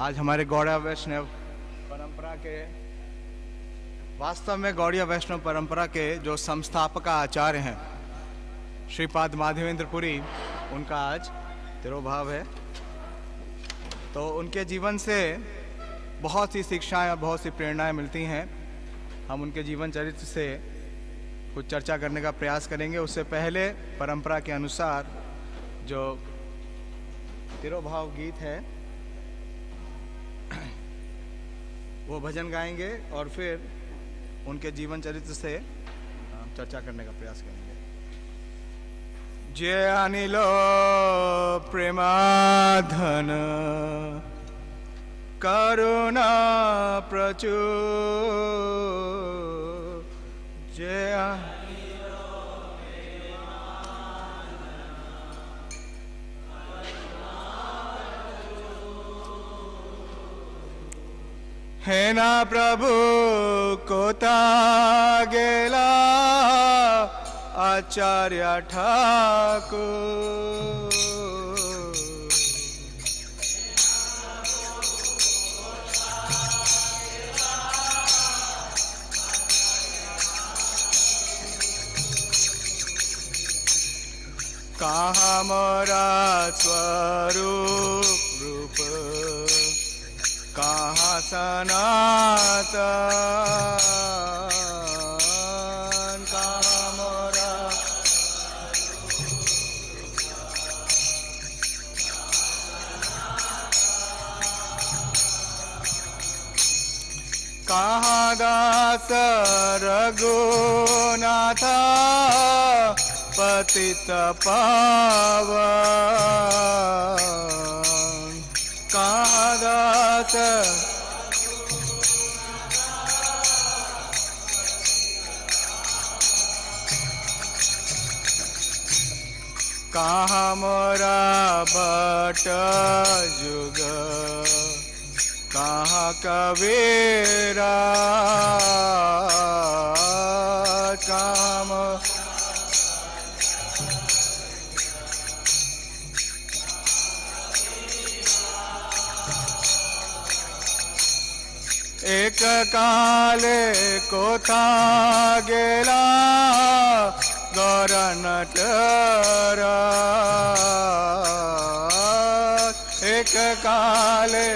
आज हमारे गौड़िया वैष्णव परंपरा के वास्तव में गौड़िया वैष्णव परंपरा के जो संस्थापक आचार्य हैं श्रीपाद माधवेंद्र पुरी, उनका आज तिरोभाव है। तो उनके जीवन से बहुत सी शिक्षाएं और बहुत सी प्रेरणाएं मिलती हैं। हम उनके जीवन चरित्र से कुछ चर्चा करने का प्रयास करेंगे। उससे पहले परंपरा के अनुसार जो तिरोभाव गीत है वो भजन गाएंगे और फिर उनके जीवन चरित्र से चर्चा करने का प्रयास करेंगे। जय अनिलो प्रेमाधन करुणा प्रचुर, जय है ना प्रभु कोता गेला आचार्य ठाकुर, कहाँ मोरा स्वरूप रूप, कहाँ सनातन, कहाँ मोरा कहाँ दास रघुनाथ पतित पावन, कहाँ दास कहाँ मोरा भट जुग, कहाँ कबीरा, कहाँ एक काले कोथा गेला गौरनटर, एक काले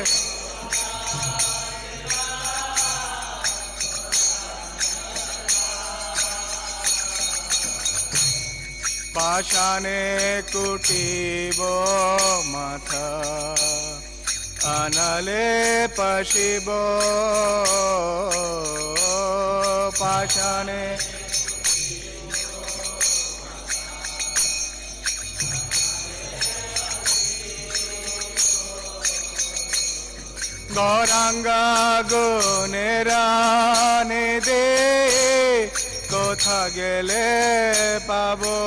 पाषाणे कुटीबो माथा, अनले पशिबो पाषाणे, गौरांगा गुनेरा निदे कोथा गेले पाबो,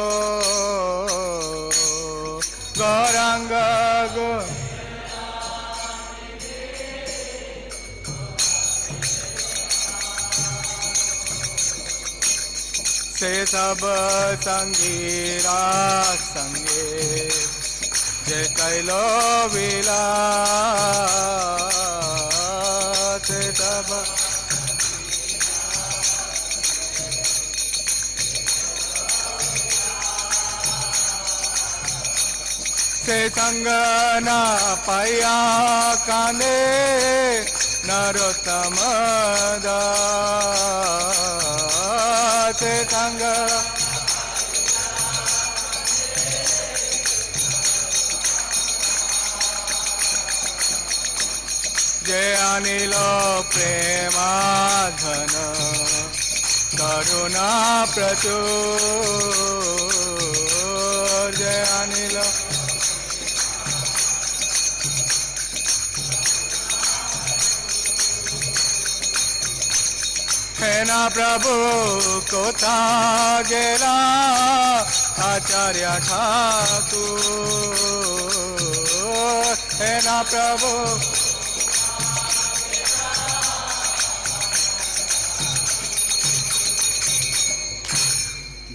गौरांगा गो से सब संगीरा संगे जे कैलो विलास, से सब से संग न पाया कांदे नरोत्तम दास, से संग जय अनिलो प्रेमाधन करुणा प्रचुर, जय अनिलो है ना प्रभु कोथा गेला आचार्य ठाकुर, है ना प्रभु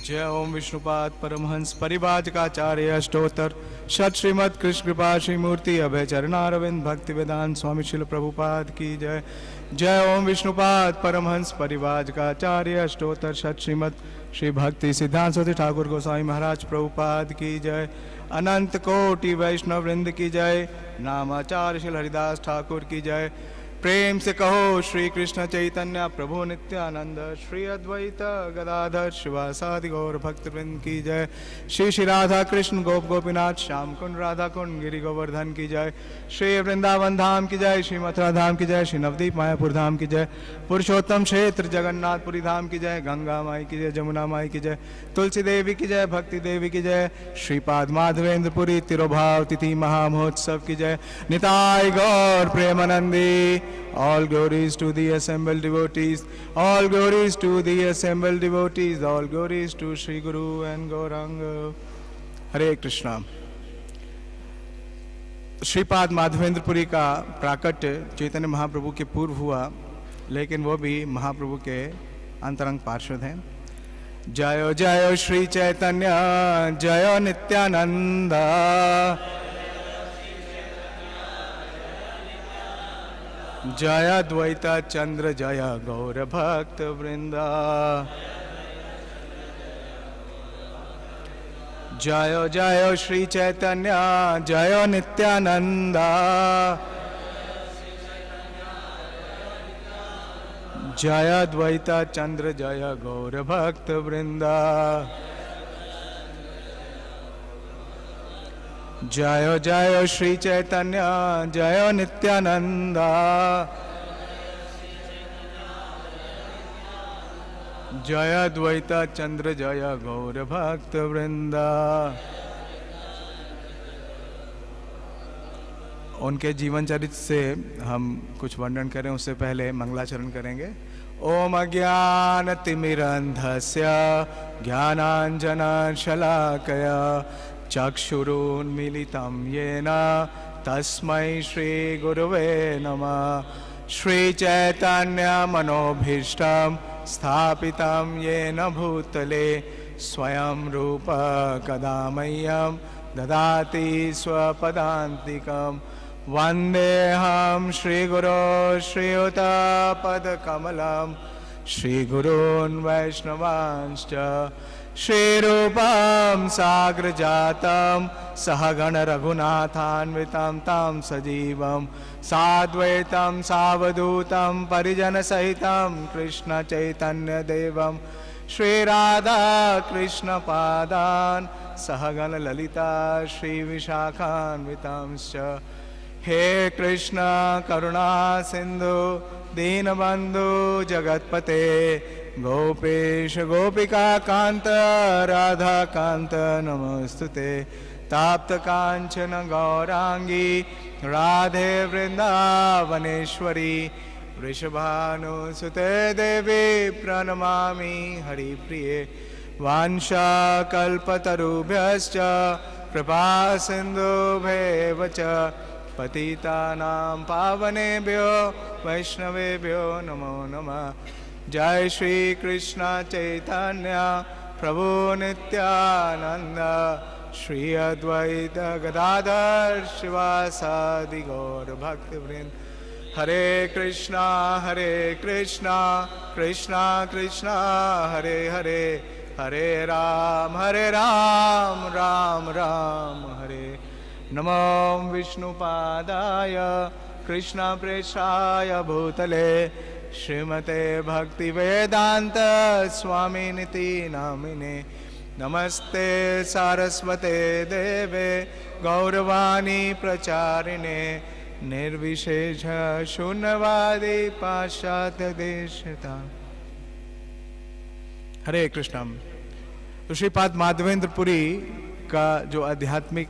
जय ओम विष्णुपाद परमहंस परिवाचकाचार्य अष्टोत्तर सत श्रीमद कृष्ण कृपा श्री मूर्ति अभय चरणारविंद भक्ति वेदांत स्वामी शिल प्रभुपाद की जय। जय ओम विष्णुपाद परमहंस परिवाज का आचार्य अष्टोत्तर सत श्रीमद श्री भक्ति सिद्धांत सरस्वती ठाकुर गोस्वामी महाराज प्रभुपाद की जय। अनंत कोटि वैष्णव वृंद की जय। नामाचार्य श्री हरिदास ठाकुर की जय। प्रेम से कहो श्री कृष्ण चैतन्य प्रभु नित्यानंद श्री अद्वैत गदाधर शिवासादि गौर भक्तवृंद की जय। श्री श्री राधा कृष्ण गोप गोपीनाथ श्याम कुंड राधा कुंड गिरि गोवर्धन की जय। श्री वृंदावन धाम की जय। श्री मथुरा धाम की जय। श्री नवदीप मायापुर धाम की जय। पुरुषोत्तम क्षेत्र जगन्नाथपुरी धाम की जय। गंगा माई की जय। जमुना माई की जय। तुलसी देवी की जय। भक्ति देवी की जय। श्रीपाद माधवेंद्रपुरी तिरुभाव तिथि महामहोत्सव की जय। निताय गौर Premanandi. All glories to the assembled devotees. All glories to the assembled devotees. All glories to Sri Guru and Gauranga. हरे कृष्णा। श्रीपाद माधवेंद्रपुरी का प्राकट्य चैतन्य महाप्रभु के पूर्व हुआ, लेकिन वो भी महाप्रभु के अंतरंग पार्षद हैं। जय जय श्री चैतन्य जय नित्यानंद। जय द्वैत चंद्र जय गौर भक्त वृंदा। जय जय श्री चैतन्य जय नित्यानंद। जय द्वैत चंद्र जय गौर भक्त वृंदा। जय जय श्री चैतन्य जय नित्यानंद। जय द्वैत चंद्र जय गौर भक्त वृंदा। उनके जीवन चरित्र से हम कुछ वर्णन करें उससे पहले मंगलाचरण करेंगे। ओम अज्ञान तिमिरंधस्य ज्ञानांजन शलाकया चक्षुरुन्मीलितं येन तस्मै श्री गुरुवे नमः। श्री चैतन्य मनोभीष्टं स्थापितं येन भूतले स्वयं रूप कदा मह्यं ददाति स्वपदान्तिकं। वन्देऽहं श्रीगुरो श्रीयुतपदकमलं श्रीगुरून् वैष्णवांश्च। श्रीरूपं साग्रजातं सहगण रघुनाथान्वितं तं सजीवं साद्वैतं सावधूतं परिजनसहितं कृष्ण चैतन्य देवं श्रीराधा कृष्ण पादान् सहगण ललिता श्रीविशाखान्वितांश्च। हे कृष्ण करुणा सिंधु दीनबंधु जगत्पते गोपेश गोपिका कांत राधा कांत नमस्तुते। ताप्त कांचन गौरांगी राधे वृंदावनेश्वरी वृषभानुसुते देवी प्रणमामि हरिप्रिये। वांछा कल्पतरुभ्यश्च कृपा सिन्धुभ्येव च पतितानां पावनेभ्यो वैष्णवेभ्यो नमो नमः। जय श्री कृष्ण चैतन्य प्रभु नित्यानंद श्री अद्वैत गदाधर शिवासादि गौर भक्तवृंद। हरे कृष्णा कृष्णा कृष्णा हरे हरे हरे राम राम राम हरे। नमो विष्णुपादाय कृष्ण प्रेषाय भूतले श्रीमते भक्ति वेदांत स्वामी निति नामिने। नमस्ते सारस्वते देवे गौरवाणी प्रचारिणे निर्विशेष शून्यवादी पाश्चात्य देशता। हरे कृष्णम। तो श्रीपाद माधवेंद्रपुरी का जो आध्यात्मिक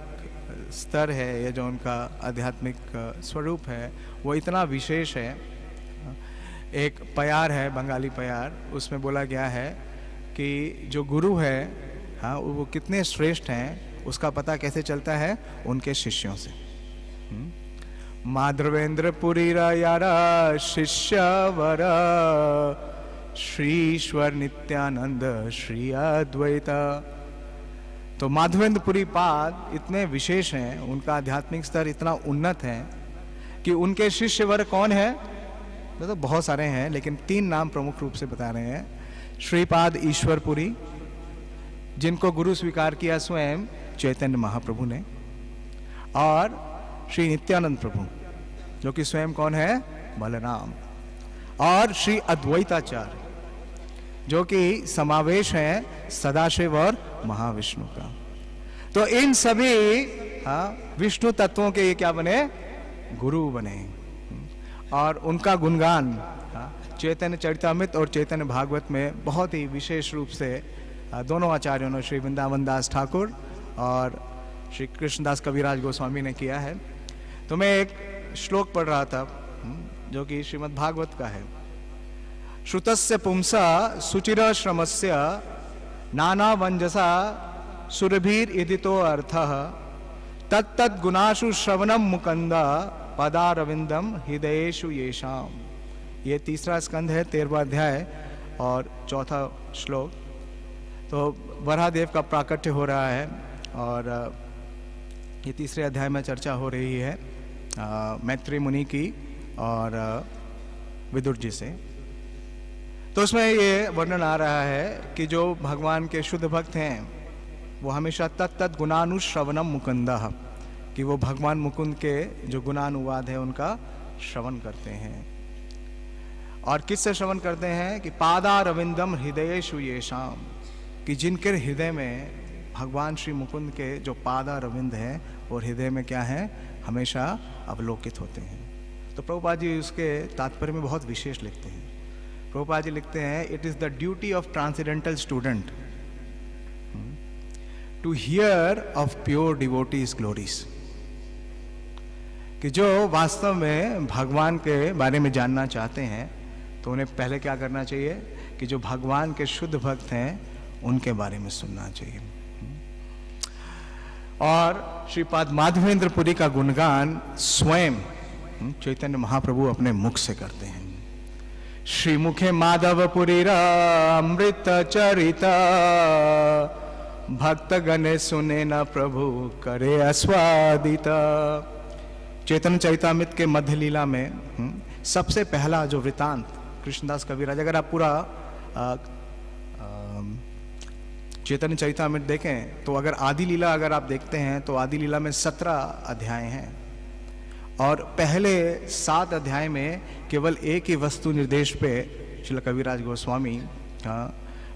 स्तर है या जो उनका आध्यात्मिक स्वरूप है वो इतना विशेष है। एक प्यार है बंगाली प्यार, उसमें बोला गया है कि जो गुरु है हाँ वो कितने श्रेष्ठ हैं उसका पता कैसे चलता है उनके शिष्यों से। माधवेंद्रपुरी यारा शिष्य वर श्रीश्वर नित्यानंद श्री अद्वैत तो माधवेंद्रपुरी पाद इतने विशेष हैं, उनका आध्यात्मिक स्तर इतना उन्नत है कि उनके शिष्य वर्ग कौन है, तो बहुत सारे हैं, लेकिन 3 नाम प्रमुख रूप से बता रहे हैं। श्रीपाद ईश्वरपुरी, जिनको गुरु स्वीकार किया स्वयं चैतन्य महाप्रभु ने, और श्री नित्यानंद प्रभु, जो कि स्वयं कौन है, बलराम, और श्री अद्वैताचार्य, जो कि समावेश है सदाशिव और महाविष्णु का। तो इन सभी विष्णु तत्वों के ये क्या बने, गुरु बने। और उनका गुणगान चैतन्य चरितामृत और चैतन्य भागवत में बहुत ही विशेष रूप से दोनों आचार्यों ने, श्री वृंदावन दास ठाकुर और श्री कृष्णदास कविराज गोस्वामी ने किया है। तो मैं एक श्लोक पढ़ रहा था जो कि श्रीमद् भागवत का है। श्रुतस्य पुंसा सुचिर श्रमस्य नाना वंजसा सुरभीर इदितो अर्थः तत्तद गुणाशु श्रवणम मुकंद पदारविंदम हृदयेषु येषाम। ये 3रा स्कंध है, 13वां अध्याय और 4था श्लोक। तो वराहदेव का प्राकट्य हो रहा है और ये 3रे अध्याय में चर्चा हो रही है मैत्री मुनि की और विदुर जी से। तो उसमें ये वर्णन आ रहा है कि जो भगवान के शुद्ध भक्त हैं वो हमेशा तत्त गुणानुश्रवणम मुकुंदः, कि वो भगवान मुकुंद के जो गुणानुवाद है उनका श्रवण करते हैं। और किससे श्रवण करते हैं कि पादारविंदम हृदयेषु येषाम, कि जिनके हृदय में भगवान श्री मुकुंद के जो पादारविंद है और हृदय में क्या है, हमेशा अवलोकित होते हैं। तो प्रभुपाद जी उसके तात्पर्य में बहुत विशेष लिखते हैं। प्रभुपाद जी लिखते हैं, it is the duty of transcendental student to hear of pure devotees glories, कि जो वास्तव में भगवान के बारे में जानना चाहते हैं तो उन्हें पहले क्या करना चाहिए कि जो भगवान के शुद्ध भक्त हैं उनके बारे में सुनना चाहिए। और श्रीपाद माधवेंद्रपुरी का गुणगान स्वयं चैतन्य महाप्रभु अपने मुख से करते हैं। श्रीमुखे माधवपुरी अमृत चरिता भक्त गणे सुने न प्रभु करे आस्वादिता। चैतन्य चरितामृत के मध्य लीला में सबसे पहला जो वृतांत कृष्णदास कविराज, अगर आप पूरा चैतन्य चरितामृत देखें तो अगर आदि लीला अगर आप देखते हैं तो आदि लीला में 17 अध्याय हैं और पहले 7 अध्याय में केवल एक ही वस्तु निर्देश पे श्रील कविराज गोस्वामी का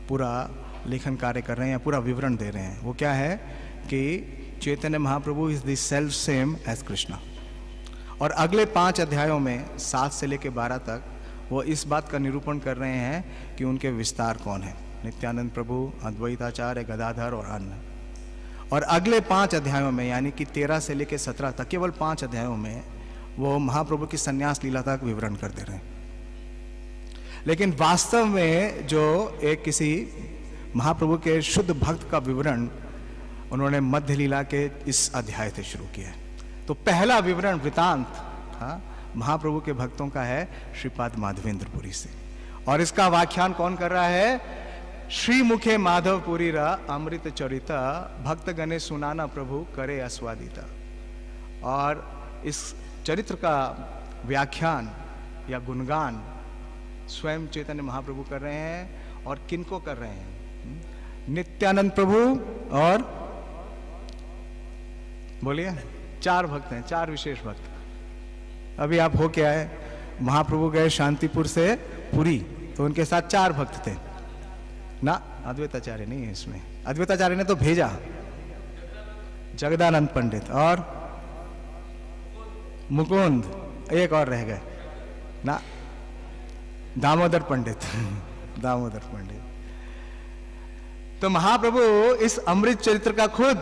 पूरा लेखन कार्य कर रहे हैं, पूरा विवरण दे रहे हैं। वो क्या है कि Chaitanya Mahaprabhu is the self same as Krishna. और अगले 5 अध्यायों में 7 से लेकर 12 तक वो इस बात का निरूपण कर रहे हैं कि उनके विस्तार कौन है, नित्यानंद प्रभु, अद्वैताचार्य, गदाधर और अन्य। और अगले 5 अध्यायों में यानी कि 13 से लेकर 17 तक केवल 5 अध्यायों में वो महाप्रभु की संन्यास लीला तक विवरण कर दे रहे हैं। लेकिन वास्तव में जो एक किसी महाप्रभु के शुद्ध भक्त का विवरण उन्होंने मध्य लीला के इस अध्याय से शुरू किया है। तो पहला विवरण वृतांत महाप्रभु के भक्तों का है श्रीपाद माधवेंद्रपुरी से। और इसका व्याख्यान कौन कर रहा है? श्रीमुखे माधवपुरी अमृत चरिता भक्त गणे सुनाना प्रभु करे आस्वादिता। और इस चरित्र का व्याख्यान या गुणगान स्वयं चैतन्य महाप्रभु कर रहे हैं। और किनको कर रहे हैं? नित्यानंद प्रभु और बोलिए 4 भक्त हैं, 4 विशेष भक्त। अभी आप हो क्या है, महाप्रभु गए शांतिपुर से पुरी तो उनके साथ 4 भक्त थे ना। अद्वैताचार्य नहीं है इसमें, अद्वैताचार्य ने तो भेजा जगदानंद पंडित और मुकुंद, एक और रह गए ना, दामोदर पंडित दामोदर पंडित। तो महाप्रभु इस अमृत चरित्र का खुद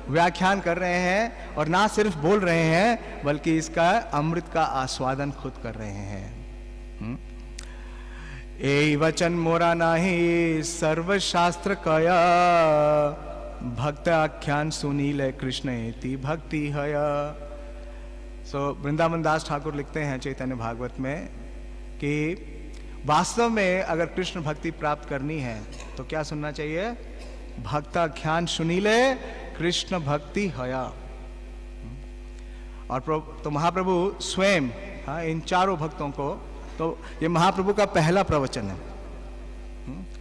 व्याख्यान कर रहे हैं और ना सिर्फ बोल रहे हैं बल्कि इसका अमृत का आस्वादन खुद कर रहे हैं। ए वचन मोरा नाही सर्वशास्त्र कया भक्त आख्यान सुनील कृष्ण एति भक्ति हया। सो वृंदावन दास ठाकुर लिखते हैं चैतन्य भागवत में कि वास्तव में अगर कृष्ण भक्ति प्राप्त करनी है तो क्या सुनना चाहिए? भक्ता ख्यान सुनीले कृष्ण भक्ति हया। और तो महाप्रभु स्वयं इन चारों भक्तों को, तो ये महाप्रभु का पहला प्रवचन है।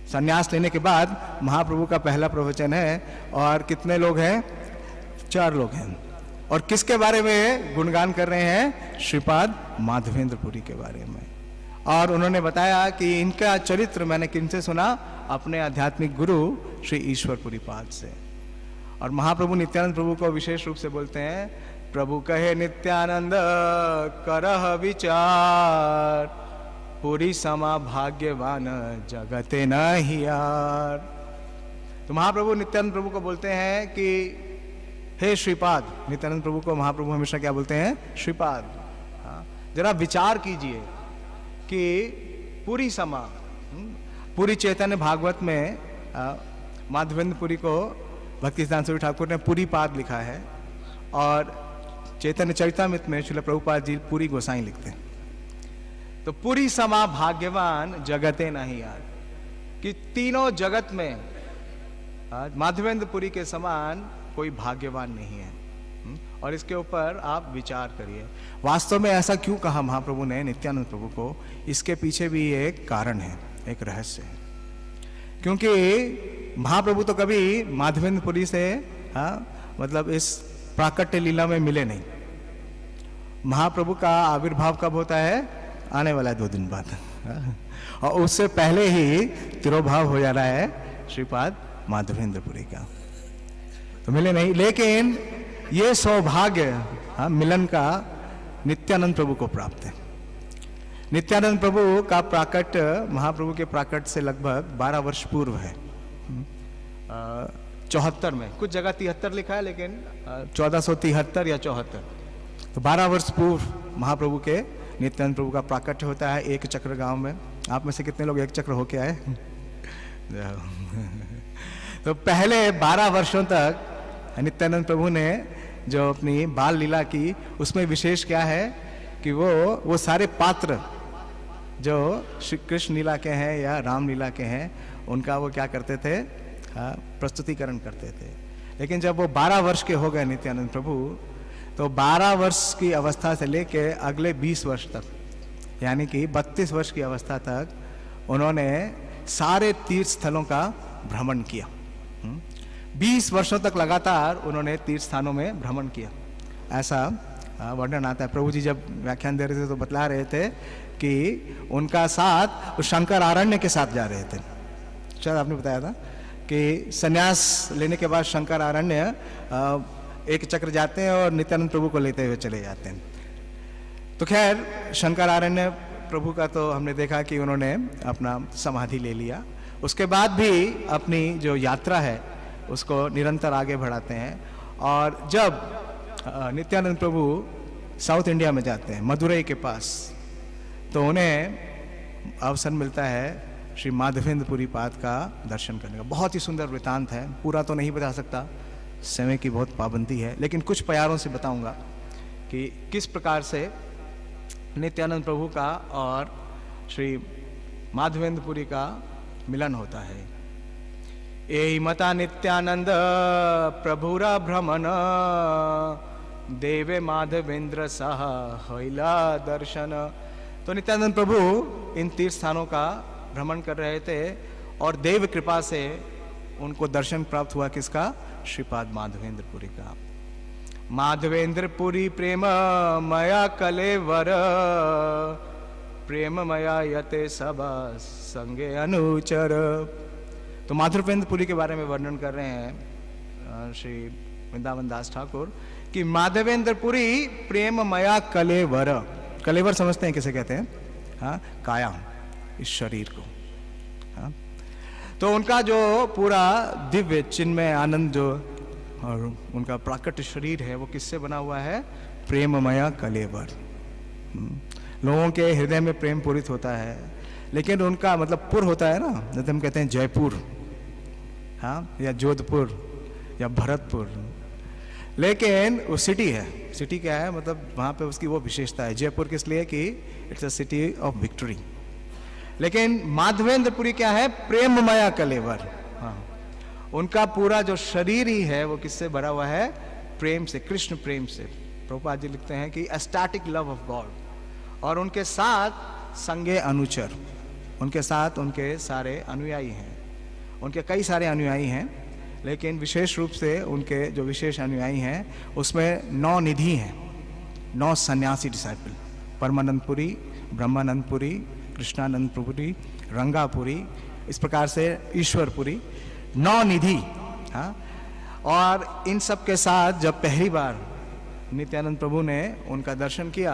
संन्यास लेने के बाद महाप्रभु का पहला प्रवचन है। और कितने लोग हैं? 4 लोग हैं। और किसके बारे में गुणगान कर रहे हैं? श्रीपाद माधवेंद्र पुरी के बारे में। और उन्होंने बताया कि इनका चरित्र मैंने किनसे सुना? अपने आध्यात्मिक गुरु श्री ईश्वर पुरी पाद से। और महाप्रभु नित्यानंद प्रभु को विशेष रूप से बोलते हैं, प्रभु कहे नित्यानंद करह विचार, पुरी समा भाग्यवान जगते नहीं यार। तो महाप्रभु नित्यानंद प्रभु को बोलते हैं कि हे श्रीपाद, नित्यानंद प्रभु को महाप्रभु हमेशा क्या बोलते हैं? श्रीपाद। जरा विचार कीजिए कि पुरी समा, पूरी चैतन्य भागवत में माधवेंद्र पुरी को भक्ति सिद्धांत सूरी ठाकुर ने पुरी पाद लिखा है। और चैतन्य चरितामृत में श्रील प्रभुपाद जी पुरी गोसाई लिखते हैं। तो पुरी समा भाग्यवान जगते नहीं यार, कि तीनों जगत में माधवेंद्र पुरी के समान कोई भाग्यवान नहीं है। और इसके ऊपर आप विचार करिए, वास्तव में ऐसा क्यों कहा महाप्रभु ने नित्यानंद प्रभु को? इसके पीछे भी एक कारण है, एक रहस्य है। क्योंकि महाप्रभु तो कभी माधवेंद्र पुरी से मतलब इस प्राकट्य लीला में मिले नहीं। महाप्रभु का आविर्भाव कब होता है? आने वाला है 2 दिन बाद। और उससे पहले ही तिरोभाव हो जा रहा है श्रीपाद माधवेंद्र पुरी का, तो मिले नहीं। लेकिन ये सौभाग्य मिलन का नित्यानंद प्रभु को प्राप्त है। नित्यानंद प्रभु का प्राकट महाप्रभु के प्राकट से लगभग 12 वर्ष पूर्व है। 74 में, कुछ जगह 73 लिखा है, लेकिन 1473 या 74, तो 12 वर्ष पूर्व महाप्रभु के नित्यानंद प्रभु का प्राकट्य होता है एक चक्र गांव में। आप में से कितने लोग एक चक्र होके आए? तो पहले 12 वर्षों तक नित्यानंद प्रभु ने जो अपनी बाल लीला की, उसमें विशेष क्या है कि वो सारे पात्र जो श्री कृष्ण लीला के हैं या राम लीला के हैं, उनका वो क्या करते थे? प्रस्तुतिकरण करते थे। लेकिन जब वो 12 वर्ष के हो गए नित्यानंद प्रभु, तो 12 वर्ष की अवस्था से लेके अगले 20 वर्ष तक, यानी कि 32 वर्ष की अवस्था तक उन्होंने सारे तीर्थ स्थलों का भ्रमण किया। 20 वर्षों तक लगातार उन्होंने तीर्थ स्थानों में भ्रमण किया, ऐसा वर्णन आता है। प्रभु जी जब व्याख्यान दे रहे थे तो बतला रहे थे कि उनका साथ शंकर आरण्य के साथ जा रहे थे। शायद आपने बताया था कि संन्यास लेने के बाद शंकर आरण्य एक चक्र जाते हैं और नित्यानंद प्रभु को लेते हुए चले जाते हैं। तो खैर शंकर आरण्य प्रभु का तो हमने देखा कि उन्होंने अपना समाधि ले लिया। उसके बाद भी अपनी जो यात्रा है उसको निरंतर आगे बढ़ाते हैं। और जब नित्यानंद प्रभु साउथ इंडिया में जाते हैं, मदुरई के पास, तो उन्हें अवसर मिलता है श्री माधवेंद्र पुरी पाद का दर्शन करने का। बहुत ही सुंदर वृतांत है, पूरा तो नहीं बता सकता, समय की बहुत पाबंदी है, लेकिन कुछ प्यारों से बताऊंगा कि किस प्रकार से नित्यानंद प्रभु का और श्री माधवेंद्र पुरी का मिलन होता है। एहि मता नित्यानंद प्रभुरा भ्रमण, देवे माधवेंद्र सह होइला दर्शन। तो नित्यानंद प्रभु इन तीर्थ स्थानों का भ्रमण कर रहे थे और देव कृपा से उनको दर्शन प्राप्त हुआ। किसका? श्रीपाद माधवेंद्र पुरी का। माधवेंद्र पुरी प्रेम मया कलेवर, प्रेम मया यते सब संगे अनुचर। तो माधवेंद्र पुरी के बारे में वर्णन कर रहे हैं श्री वृंदावन दास ठाकुर कि माधवेंद्र पुरी प्रेम मया कलेवर। कलेवर समझते हैं किसे कहते हैं? हाँ, काया, इस शरीर को। हाँ, तो उनका जो पूरा दिव्य चिन्मय आनंद जो और उनका प्राकट शरीर है वो किससे बना हुआ है? प्रेममया कलेवर। लोगों के हृदय में प्रेम पूरित होता है, लेकिन उनका मतलब पुर होता है ना, जैसे हम कहते हैं जयपुर, हाँ, या जोधपुर या भरतपुर, लेकिन वो सिटी है। सिटी क्या है? मतलब वहाँ पे उसकी वो विशेषता है। जयपुर किस लिए कि it's a city of victory. लेकिन माधवेंद्र पुरी क्या है? प्रेममया कलेवर। हाँ, उनका पूरा जो शरीर ही है वो किससे भरा हुआ है? प्रेम से, कृष्ण प्रेम से। प्रभुपाद जी लिखते हैं कि एस्टैटिक लव ऑफ गॉड। और उनके साथ संगे अनुचर, उनके साथ उनके सारे अनुयायी हैं। उनके कई सारे अनुयायी हैं, लेकिन विशेष रूप से उनके जो विशेष अनुयायी हैं उसमें 9 निधि हैं, 9 सन्यासी डिसाइपल। परमानंदपुरी, ब्रह्मानंदपुरी, कृष्णानंदपुरी, रंगापुरी, इस प्रकार से ईश्वरपुरी, 9 निधि। हाँ, और इन सब के साथ जब पहली बार नित्यानंद प्रभु ने उनका दर्शन किया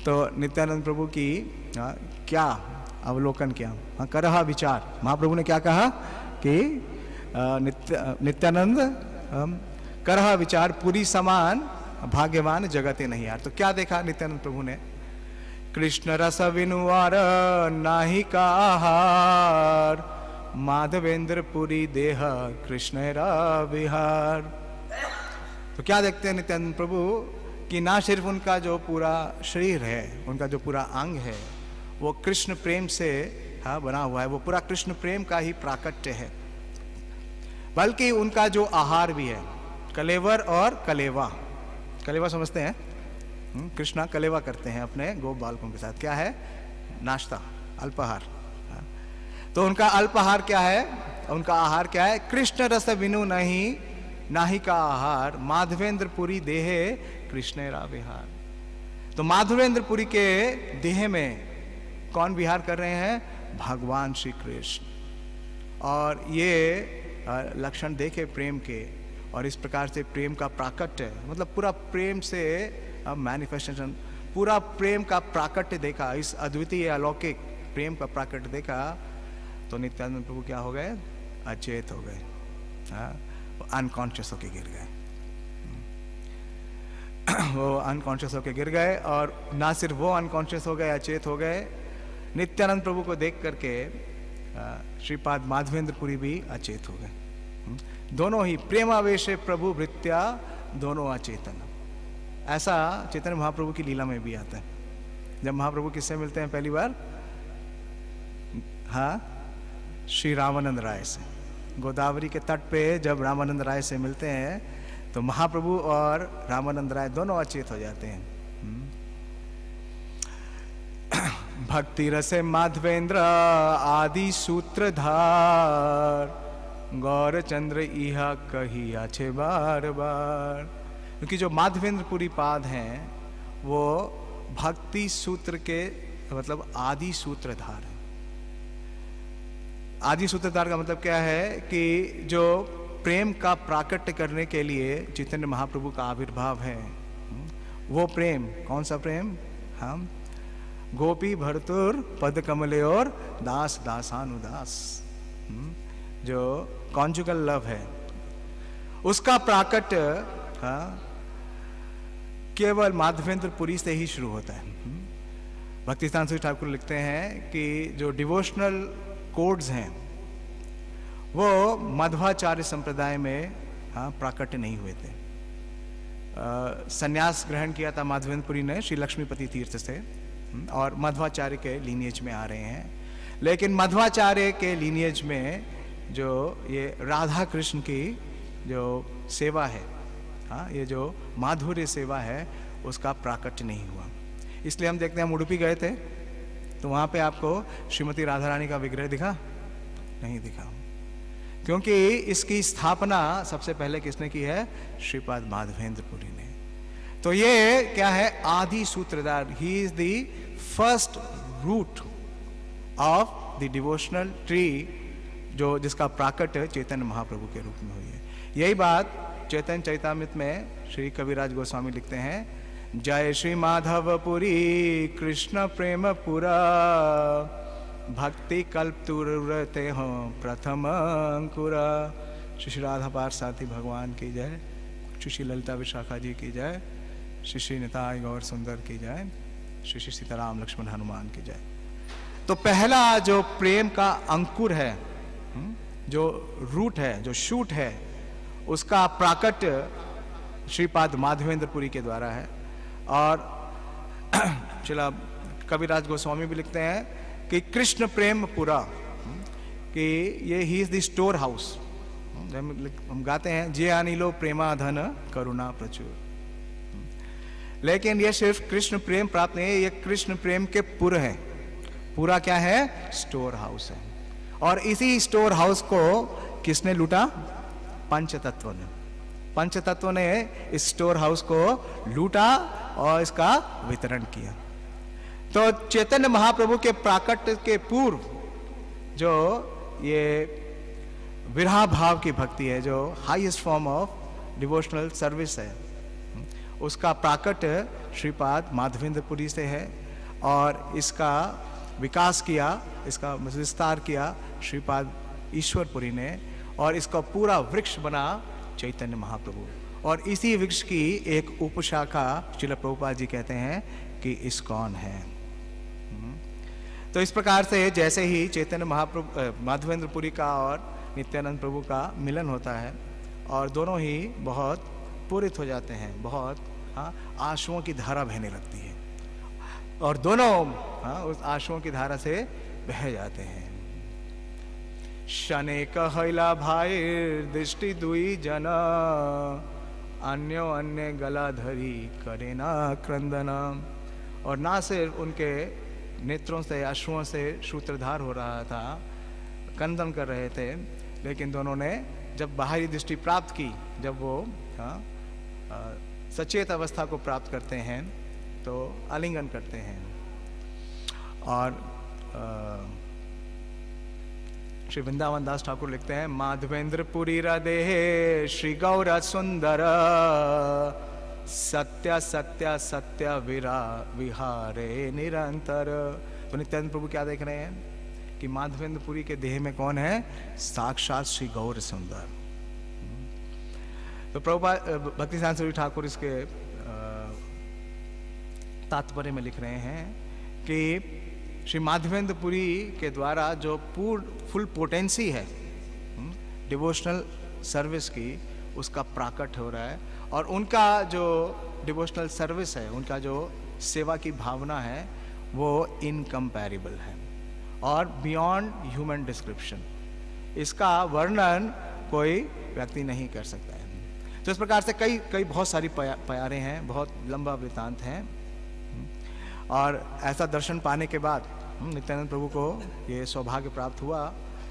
तो नित्यानंद प्रभु की क्या अवलोकन किया? हाँ, करहा विचार। महाप्रभु ने क्या कहा कि नित्यानंद करहा विचार पूरी समान भाग्यवान जगते नहीं यार। तो क्या देखा नित्यानंद प्रभु ने? कृष्ण रस विनुआर नाही का आहार, माधवेंद्र पुरी देह कृष्ण रा विहार। तो क्या देखते हैं नित्यानंद प्रभु कि ना सिर्फ उनका जो पूरा शरीर है, उनका जो पूरा अंग है वो कृष्ण प्रेम से बना हुआ है, वो पूरा कृष्ण प्रेम का ही प्राकट्य है, बल्कि उनका जो आहार भी है, कलेवर और कलेवा। कलेवा समझते हैं? कृष्णा कलेवा करते हैं अपने गोप बालकों के साथ। क्या है? नाश्ता, अल्पाहार। तो उनका अल्पाहार क्या है? उनका आहार क्या है? कृष्ण रस विनु नहीं नाही का आहार, माधवेंद्रपुरी देहे कृष्ण रा विहार। तो माधवेंद्रपुरी के देह में कौन विहार कर रहे हैं? भगवान श्री कृष्ण। और ये लक्षण देखे प्रेम के, और इस प्रकार से प्रेम का प्राकट्य, मतलब पूरा प्रेम से मैनिफेस्टेशन, पूरा प्रेम का प्राकट्य देखा, इस अद्वितीय अलौकिक प्रेम का प्राकट्य देखा, तो नित्यानंद प्रभु क्या हो गए? अचेत हो गए, अनकॉन्शियस होके गिर गए। वो अनकॉन्शियस होके गिर गए, और ना सिर्फ वो अनकॉन्शियस हो गए, अचेत हो गए, नित्यानंद प्रभु को देख करके श्रीपाद माधवेंद्रपुरी भी अचेत हो गए। दोनों ही प्रेमावेश प्रभु भृत्या, दोनों अचेतन। ऐसा चैतन्य महाप्रभु की लीला में भी आता है। जब महाप्रभु किससे मिलते हैं पहली बार? हाँ, श्री रामानंद राय से। गोदावरी के तट पे जब रामानंद राय से मिलते हैं तो महाप्रभु और रामानंद राय दोनों अचेत हो जाते हैं। भक्ति रसे माधवेंद्र आदि सूत्रधार, गौरचंद्र इहा कही आछे बार बार। क्योंकि जो माधवेंद्रपुरी पाद हैं वो भक्ति सूत्र के मतलब आदि सूत्रधार है। आदि सूत्रधार का मतलब क्या है? कि जो प्रेम का प्राकट्य करने के लिए चैतन्य महाप्रभु का आविर्भाव है, वो प्रेम कौन सा प्रेम? हम गोपी भरतुर पद कमले और दास दासानुदास, जो कॉन्जुगल लव है, उसका प्राकट्य केवल माधवेंद्रपुरी से ही शुरू होता है। भक्ति स्थान ठाकुर लिखते हैं कि जो डिवोशनल कोड्स हैं वो मध्वाचार्य संप्रदाय में प्राकट्य नहीं हुए थे। संन्यास ग्रहण किया था माधवेंद्रपुरी ने श्री लक्ष्मीपति तीर्थ से, और मध्वाचार्य के लीनिएज में आ रहे हैं। लेकिन मध्वाचार्य के लीनिएज में जो ये राधा कृष्ण की जो सेवा है, ये जो माधुर्य सेवा है, उसका प्राकट्य नहीं हुआ। इसलिए हम देखते हैं, हम उडुपी गए थे तो वहाँ पे आपको श्रीमती राधा रानी का विग्रह दिखा? नहीं दिखा, क्योंकि इसकी स्थापना सबसे पहले किसने की है? श्रीपाद माधवेंद्रपुरी ने। तो ये क्या है? आदि सूत्रधार। He is the first root of the devotional tree, जो जिसका प्राकट्य चैतन्य महाप्रभु के रूप में हुई है। यही बात चैतन्य चैतामृत में श्री कविराज गोस्वामी लिखते हैं, जय श्री माधवपुरी कृष्ण प्रेम पुरा, भक्ति कल्प तुरते हो प्रथम अंकुरा। श्री राधा पार साथी भगवान की जय, श्री ललिता विशाखा जी की जय, श्री निताई गौर सुंदर की जय, श्री सीताराम लक्ष्मण हनुमान की जय। तो पहला जो प्रेम का अंकुर है, जो रूट है, जो शूट है, उसका प्राकट्य श्रीपाद माधवेंद्रपुरी के द्वारा है। और चला कविराज गोस्वामी भी लिखते हैं कि कृष्ण प्रेम पुरा, कि ये ही इज द स्टोर हाउस, हम गाते हैं जे अनिलो प्रेमा धन करुणा प्रचुर, लेकिन ये सिर्फ कृष्ण प्रेम प्राप्त नहीं है, ये कृष्ण प्रेम के पुर है। पूरा क्या है? स्टोर हाउस है। और इसी स्टोर हाउस को किसने लूटा? पंचतत्व ने। पंचतत्व ने इस स्टोर हाउस को लूटा और इसका वितरण किया। तो चैतन्य महाप्रभु के प्राकट्य के पूर्व जो ये विरहा भाव की भक्ति है, जो highest form of devotional service है, उसका प्राकट्य श्रीपाद माधवेंद्र पुरी से है। और इसका विकास किया, इसका विस्तार किया श्रीपाद ईश्वरपुरी ने, और इसका पूरा वृक्ष बना चैतन्य महाप्रभु। और इसी वृक्ष की एक उपशाखा श्रील प्रभुपाद जी कहते हैं कि इस्कॉन है। तो इस प्रकार से जैसे ही चैतन्य महाप्रभु माधवेंद्र पुरी का और नित्यानंद प्रभु का मिलन होता है, और दोनों ही बहुत पूरित हो जाते हैं, बहुत आंसुओं की धारा बहने लगती है, और दोनों उस आंसुओं की धारा से बह जाते हैं। शने कहला भाई दृष्टि दुई जन, अन्यो अन्य गला धरी करे ना क्रंदन। और ना सिर्फ उनके नेत्रों से आंसुओं से सूत्रधार हो रहा था, क्रंदन कर रहे थे, लेकिन दोनों ने जब बाहरी दृष्टि प्राप्त की, जब वो सचेत अवस्था को प्राप्त करते हैं, तो आलिंगन करते हैं। और श्री वृंदावन दास ठाकुर लिखते हैं, माधवेंद्र पुरी हृदय श्री गौर सुंदर, सत्य सत्य सत्य विहारे निरंतर। तो नित्यानंद प्रभु क्या देख रहे हैं कि माधवेंद्र पुरी के देह में कौन है? साक्षात श्री गौर सुंदर। तो प्रभुपाद भक्ति सांसुरी ठाकुर इसके तात्पर्य में लिख रहे हैं कि श्री माधवेंद्र पुरी के द्वारा जो फुल पोटेंसी है डिवोशनल सर्विस की, उसका प्राकट हो रहा है। और उनका जो डिवोशनल सर्विस है, उनका जो सेवा की भावना है, वो इनकम्पैरेबल है और बियॉन्ड ह्यूमन डिस्क्रिप्शन। इसका वर्णन कोई व्यक्ति नहीं कर सकता है। तो इस प्रकार से कई बहुत सारी प्यारे हैं, बहुत लंबा वृतांत है। और ऐसा दर्शन पाने के बाद नित्यानंद प्रभु को ये सौभाग्य प्राप्त हुआ।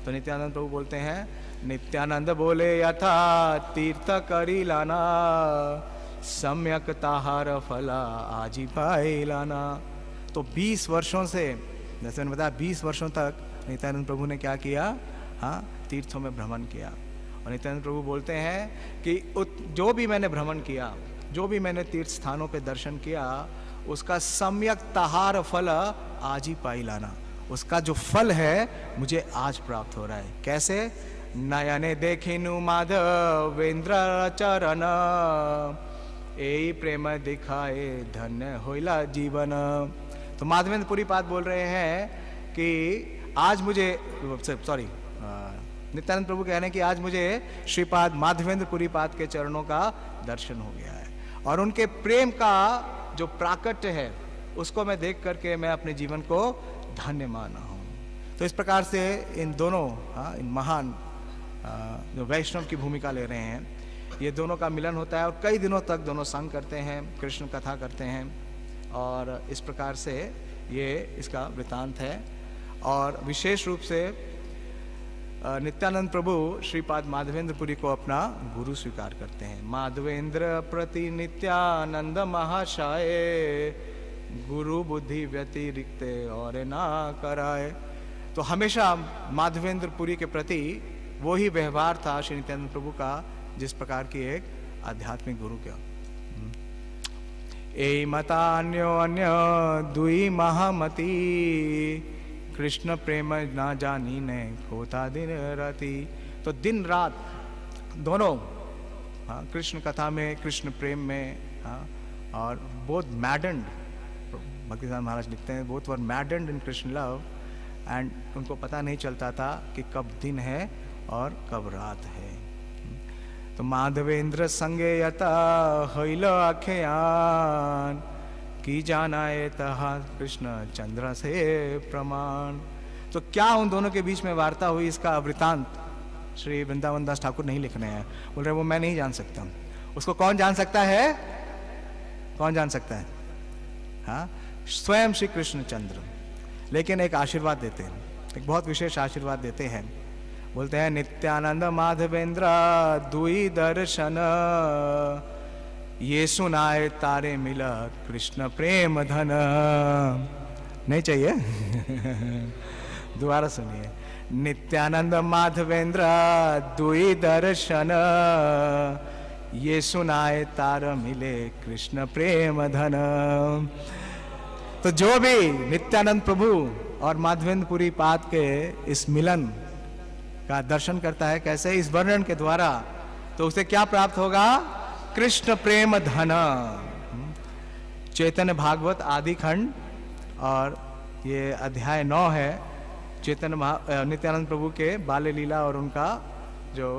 तो नित्यानंद प्रभु बोलते हैं, नित्यानंद बोले यथा तीर्थ करी लाना, सम्यक ताहार फला आजी पाए लाना। तो 20 वर्षों से, जैसे मैंने बताया, 20 वर्षों तक नित्यानंद प्रभु ने क्या किया? तीर्थों में भ्रमण किया। और नित्यानंद प्रभु बोलते हैं कि जो भी मैंने भ्रमण किया, जो भी मैंने तीर्थ स्थानों पे दर्शन किया, उसका सम्यक ताहार फल आज ही पाई लाना। उसका जो फल है मुझे आज प्राप्त हो रहा है। कैसे? नयने देखिनु माधवेंद्र चरण, ए प्रेम दिखाए धन्य होइला जीवन। तो माधवेंद्र पुरी पाद बोल रहे हैं कि आज मुझे, सॉरी, नित्यानंद प्रभु कह रहे हैं कि आज मुझे श्रीपाद माधवेंद्र पुरी पाद के चरणों का दर्शन हो गया है, और उनके प्रेम का जो प्राकट्य है उसको मैं देख करके मैं अपने जीवन को धन्य माना हूँ। तो इस प्रकार से इन दोनों इन महान जो वैष्णव की भूमिका ले रहे हैं, ये दोनों का मिलन होता है और कई दिनों तक दोनों संग करते हैं, कृष्ण कथा करते हैं, और इस प्रकार से ये इसका वृतांत है। और विशेष रूप से नित्यानंद प्रभु श्रीपाद माधवेंद्र पुरी को अपना गुरु स्वीकार करते हैं। माधवेंद्र प्रति नित्यानंद महाशय, गुरु बुद्धि व्यतिरिक्त और ना कराए। तो हमेशा माधवेंद्र पुरी के प्रति वो ही व्यवहार था श्री नित्यानंद प्रभु का जिस प्रकार की एक आध्यात्मिक गुरु का। ए मता अन्यो अन्य दुई महामती, कृष्ण प्रेम ना जानी ने खोता दिन राती। तो दिन रात दोनों कृष्ण कथा में, कृष्ण प्रेम में, और बोथ मैडन्ड, भक्तिसार महाराज लिखते हैं, both were मैडन्ड in Krishna love, and उनको पता नहीं चलता था कि कब दिन है और कब रात है। तो माधवेंद्र संगे यता हईल आख्यान, की जानाए तहा कृष्ण चंद्र से प्रमाण। तो क्या उन दोनों के बीच में वार्ता हुई, इसका वृतांत श्री वृंदावन दास ठाकुर नहीं लिख रहे हैं, बोल रहे वो मैं नहीं जान सकता। उसको कौन जान सकता है? कौन जान सकता है? हाँ, स्वयं श्री कृष्णचंद्र। लेकिन एक आशीर्वाद देते हैं, एक बहुत विशेष आशीर्वाद देते हैं। बोलते हैं नित्यानंद माधवेंद्र दुई दर्शन, ये सुनाए तारे मिला कृष्ण प्रेम धन। नहीं चाहिए? दोबारा सुनिए। नित्यानंद माधवेंद्र दुई दर्शन, ये सुनाए तार मिले कृष्ण प्रेम धन। तो जो भी नित्यानंद प्रभु और माधवेंद्रपुरी पाद के इस मिलन का दर्शन करता है, कैसे? इस वर्णन के द्वारा, तो उसे क्या प्राप्त होगा? कृष्ण प्रेम धन। चैतन्य भागवत आदि खंड और ये अध्याय 9 है, चैतन्य नित्यानंद प्रभु के बाल्य लीला और उनका जो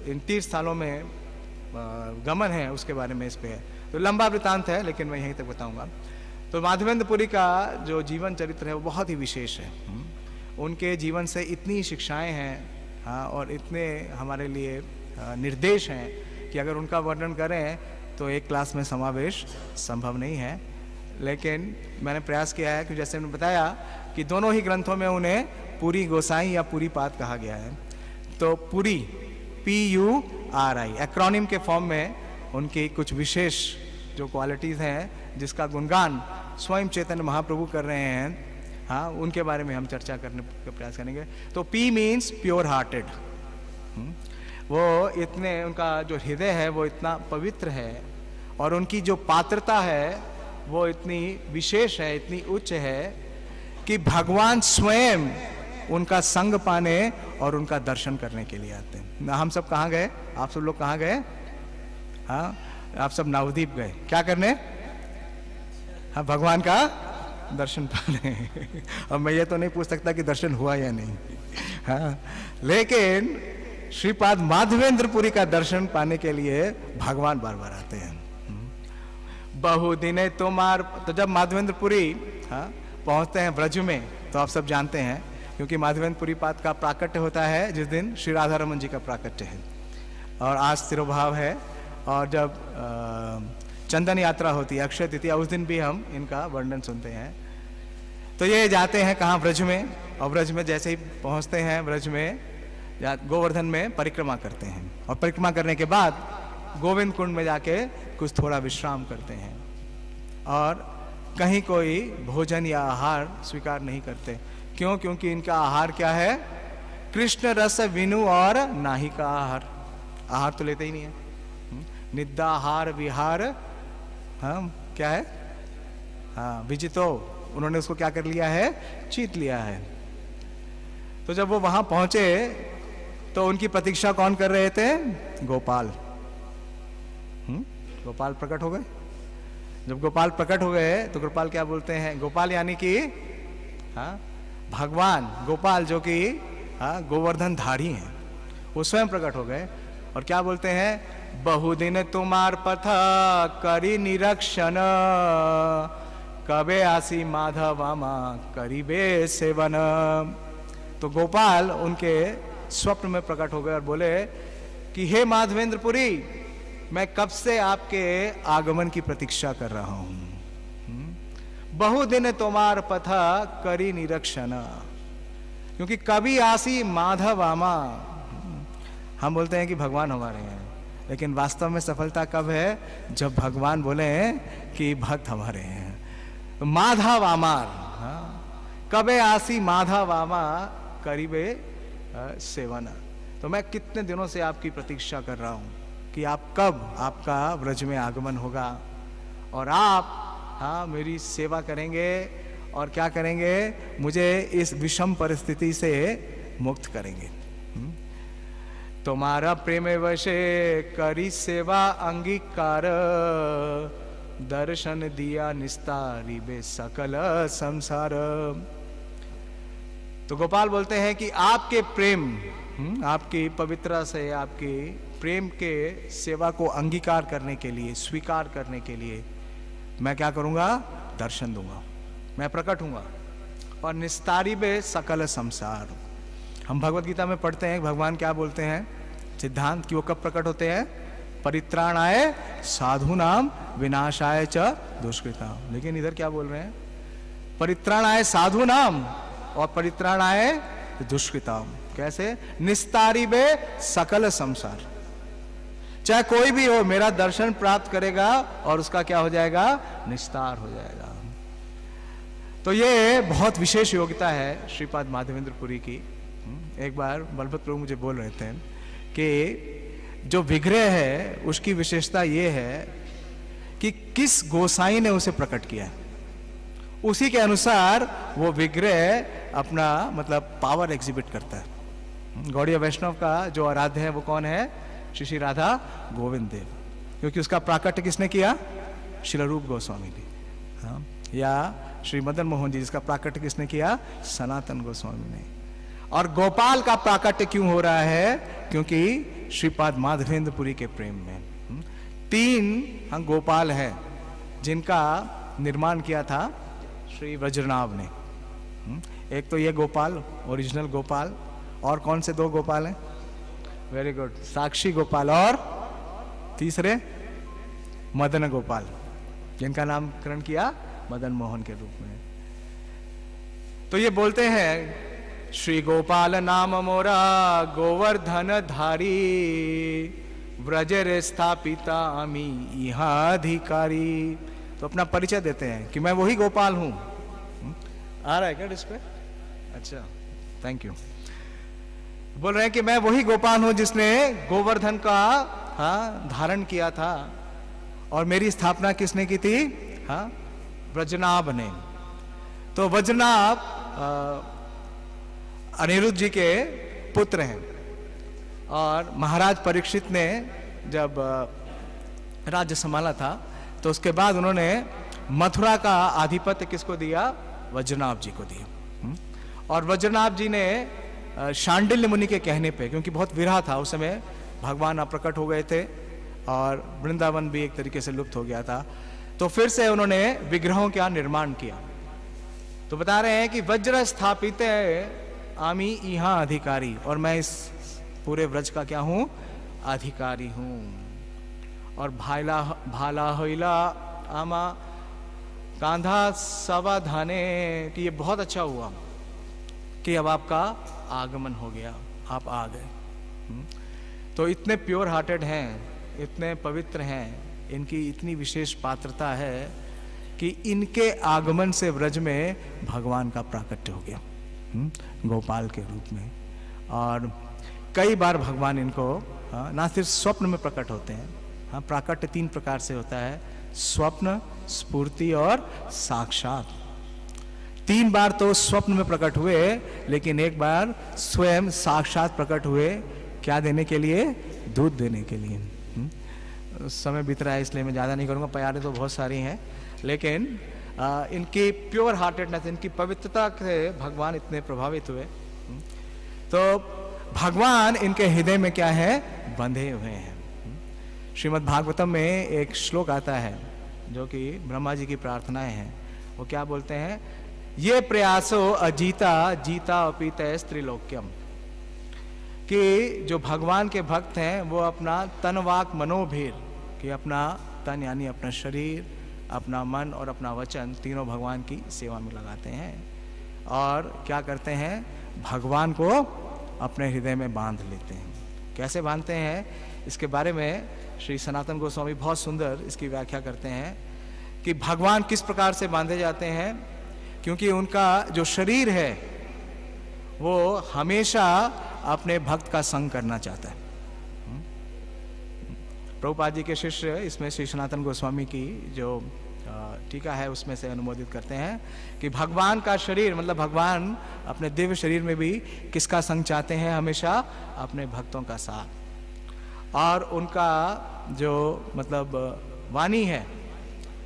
इन 30 सालों में गमन है उसके बारे में इस पे है। तो लंबा वृतांत है, लेकिन मैं यहीं तक बताऊंगा। तो माधवेंद्रपुरी का जो जीवन चरित्र है वो बहुत ही विशेष है। उनके जीवन से इतनी शिक्षाएं हैं, हाँ, और इतने हमारे लिए निर्देश हैं कि अगर उनका वर्णन करें तो एक क्लास में समावेश संभव नहीं है। लेकिन मैंने प्रयास किया है कि जैसे मैंने बताया कि दोनों ही ग्रंथों में उन्हें पूरी गोसाई या पूरी पाद कहा गया है। तो पूरी PURI एक्रोनिम के फॉर्म में उनकी कुछ विशेष जो क्वालिटीज़ हैं जिसका गुणगान स्वयं चैतन्य महाप्रभु कर रहे हैं, हाँ, उनके बारे में हम चर्चा करने का प्रयास करेंगे। तो P मीन्स प्योर हार्टेड। वो इतने, उनका जो हृदय है वो इतना पवित्र है और उनकी जो पात्रता है वो इतनी विशेष है, इतनी उच्च है कि भगवान स्वयं उनका संग पाने और उनका दर्शन करने के लिए आते हैं। हम सब कहाँ गए? आप सब लोग कहाँ गए? हाँ, आप सब नवद्वीप गए। क्या करने? हाँ, भगवान का दर्शन पाने। अब मैं ये तो नहीं पूछ सकता कि दर्शन हुआ या नहीं, हाँ, लेकिन श्रीपाद माधवेंद्रपुरी का दर्शन पाने के लिए भगवान बार बार आते हैं। बहुदिने तुम्हार, तो जब माधवेंद्रपुरी, हाँ, पहुंचते हैं ब्रज में, तो आप सब जानते हैं क्योंकि माधवेंद्रपुरी पाद का प्राकट्य होता है जिस दिन श्री राधा रमन जी का प्राकट्य है और आज तिरुभाव है। और जब चंदन यात्रा होती है अक्षय तृतीया, उस दिन भी हम इनका वर्णन सुनते हैं। तो ये जाते हैं कहाँ? ब्रज में। और ब्रज में जैसे ही पहुँचते हैं, ब्रज में गोवर्धन में परिक्रमा करते हैं और परिक्रमा करने के बाद गोविंद कुंड में जाके कुछ थोड़ा विश्राम करते हैं और कहीं कोई भोजन या आहार स्वीकार नहीं करते। क्यों? क्योंकि इनका आहार क्या है? कृष्ण रस विनु और नाही का आहार। आहार तो लेते ही नहीं है। निद्राहार विहार, हाँ, क्या है? हाँ, विजितो, उन्होंने उसको क्या कर लिया है? चीत लिया है। तो जब वो वहां पहुंचे तो उनकी प्रतीक्षा कौन कर रहे थे? गोपाल। गोपाल प्रकट हो गए। जब गोपाल प्रकट हो गए तो गोपाल क्या बोलते हैं? गोपाल यानी कि, हाँ, भगवान गोपाल जो कि, हाँ, गोवर्धन धारी हैं, वो स्वयं प्रकट हो गए और क्या बोलते हैं? बहुदिन तुमार पथा करी निरक्षण, कबे आसी माधवामा करीबे सेवन। तो गोपाल उनके स्वप्न में प्रकट हो गए और बोले कि हे माधवेंद्रपुरी, मैं कब से आपके आगमन की प्रतीक्षा कर रहा हूं। बहुदिन तुम्हार पथा करी निरक्षण, क्योंकि कभी आसी माधवामा। हम बोलते हैं कि भगवान हमारे हैं, लेकिन वास्तव में सफलता कब है? जब भगवान बोले कि भक्त हमारे हैं। तो माधवामार, हाँ, कबे आसी माधवामा करीबे सेवन। तो मैं कितने दिनों से आपकी प्रतीक्षा कर रहा हूं कि आप कब, आपका ब्रज में आगमन होगा और आप, हाँ, मेरी सेवा करेंगे और क्या करेंगे? मुझे इस विषम परिस्थिति से मुक्त करेंगे। तुम्हारा प्रेम वशे करी सेवा अंगीकार, दर्शन दिया निस्तारी बे सकल संसार। तो गोपाल बोलते हैं कि आपके प्रेम, आपकी पवित्रता से, आपकी प्रेम के सेवा को अंगीकार करने के लिए, स्वीकार करने के लिए मैं क्या करूंगा? दर्शन दूंगा, मैं प्रकट हूंगा और निस्तारी बे सकल संसार, हम भगवत गीता में पढ़ते हैं भगवान क्या बोलते हैं सिद्धांत कि वो कब प्रकट होते हैं, परित्राणाय साधु नाम विनाशाय च दुष्कृताम। लेकिन इधर क्या बोल रहे हैं, परित्राणाय साधु नाम और परित्राणाय दुष्कृताम। कैसे, निस्तारी बे सकल संसार, चाहे कोई भी हो मेरा दर्शन प्राप्त करेगा और उसका क्या हो जाएगा, निस्तार हो जाएगा। तो ये बहुत विशेष योग्यता है श्रीपाद माधवेंद्र पुरी की। एक बार बलभद्र प्रभु मुझे बोल रहे थे कि जो विग्रह है उसकी विशेषता ये है कि किस गोसाई ने उसे प्रकट किया है, उसी के अनुसार वो विग्रह अपना मतलब पावर एग्जिबिट करता है। गौड़ीय वैष्णव का जो आराध्य है वो कौन है, श्री श्री राधा गोविंद देव, क्योंकि उसका प्राकट्य किसने किया, शिलारूप गोस्वामी ने। हाँ? या श्री मदन मोहन जी जिसका प्राकट्य किसने किया, सनातन गोस्वामी ने। और गोपाल का प्राकट्य क्यों हो रहा है, क्योंकि श्रीपाद माधवेंद्र पुरी के प्रेम में। 3 हम गोपाल हैं जिनका निर्माण किया था श्री वज्रनाभ ने। एक तो ये गोपाल ओरिजिनल गोपाल, और कौन से 2 गोपाल हैं, वेरी गुड, साक्षी गोपाल और तीसरे मदन गोपाल, जिनका नामकरण किया मदन मोहन के रूप में। तो ये बोलते हैं श्री गोपाल नाम मोरा गोवर्धन धारी, व्रजर स्थापिता अमी यहाँ अधिकारी। तो अपना परिचय देते हैं कि मैं वही गोपाल हूं। आ रहा है क्या डिस्प्ले, अच्छा थैंक यू। बोल रहे हैं कि मैं वही गोपाल हूं जिसने गोवर्धन का धारण किया था, और मेरी स्थापना किसने की थी, वज्रनाभ ने। तो वज्रनाभ अनिरुद्ध जी के पुत्र हैं, और महाराज परीक्षित ने जब राज्य संभाला था तो उसके बाद उन्होंने मथुरा का आधिपत्य किसको दिया, वज्रनाभ जी को दिया। और वज्रनाभ जी ने शांडिल्य मुनि के कहने पे, क्योंकि बहुत विरह था उस समय, भगवान अप्रकट हो गए थे और वृंदावन भी एक तरीके से लुप्त हो गया था, तो फिर से उन्होंने विग्रहों का निर्माण किया। तो बता रहे हैं कि वज्र स्थापित आमी यहाँ अधिकारी, और मैं इस पूरे व्रज का क्या हूं, अधिकारी हूं। और भाला होइला आमा कांधा सावधाने, कि ये बहुत अच्छा हुआ कि अब आपका आगमन हो गया, आप आ गए। तो इतने प्योर हार्टेड हैं, इतने पवित्र हैं, इनकी इतनी विशेष पात्रता है कि इनके आगमन से व्रज में भगवान का प्राकट्य हो गया गोपाल के रूप में। और कई बार भगवान इनको ना सिर्फ स्वप्न में प्रकट होते हैं, प्राकट्य 3 प्रकार से होता है, स्वप्न, स्फूर्ति और साक्षात। 3 बार तो स्वप्न में प्रकट हुए, लेकिन एक बार स्वयं साक्षात प्रकट हुए, क्या देने के लिए, दूध देने के लिए। समय बीत रहा है इसलिए मैं ज़्यादा नहीं करूँगा, प्यारे तो बहुत सारी हैं, लेकिन इनकी प्योर हार्टेडनेस, इनकी पवित्रता से भगवान इतने प्रभावित हुए। तो भगवान इनके हृदय में क्या है, बंधे हुए हैं। श्रीमद् भागवतम में एक श्लोक आता है जो कि ब्रह्मा जी की प्रार्थनाएं हैं। वो क्या बोलते हैं, ये प्रयासो अजीता जीता अपीत त्रिलोक्यम, कि जो भगवान के भक्त हैं वो अपना तन वाक मनोभीर, कि अपना तन यानी अपना शरीर, अपना मन और अपना वचन, तीनों भगवान की सेवा में लगाते हैं। और क्या करते हैं, भगवान को अपने हृदय में बांध लेते हैं। कैसे बांधते हैं, इसके बारे में श्री सनातन गोस्वामी बहुत सुंदर इसकी व्याख्या करते हैं कि भगवान किस प्रकार से बांधे जाते हैं, क्योंकि उनका जो शरीर है वो हमेशा अपने भक्त का संग करना चाहता है। प्रभुपाद जी के शिष्य इसमें श्री सनातन गोस्वामी की जो टीका है उसमें से अनुमोदित करते हैं कि भगवान का शरीर, मतलब भगवान अपने दिव्य शरीर में भी किसका संग चाहते हैं, हमेशा अपने भक्तों का साथ। और उनका जो मतलब वाणी है,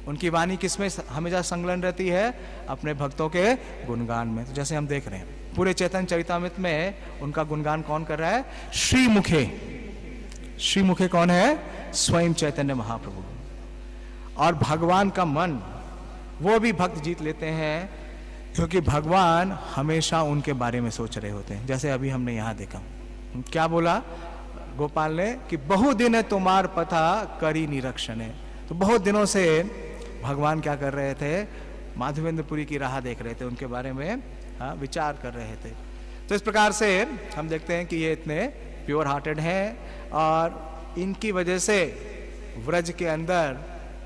उनकी वाणी किसमें हमेशा संलग्न रहती है, अपने भक्तों के गुणगान में। तो जैसे हम देख रहे हैं पूरे चैतन्य चरितामृत में उनका गुणगान कौन कर रहा है, श्रीमुखे। श्रीमुखे कौन है, स्वयं चैतन्य महाप्रभु। और भगवान का मन वो भी भक्त जीत लेते हैं क्योंकि भगवान हमेशा उनके बारे में सोच रहे होते हैं। जैसे अभी हमने यहाँ देखा, क्या बोला गोपाल ने कि बहु दिन है तुम्हार पथा करी निरीक्षण है। तो बहुत दिनों से भगवान क्या कर रहे थे, माधवेंद्रपुरी की राह देख रहे थे, उनके बारे में विचार कर रहे थे। तो इस प्रकार से हम देखते हैं कि ये इतने प्योर हार्टेड हैं और इनकी वजह से व्रज के अंदर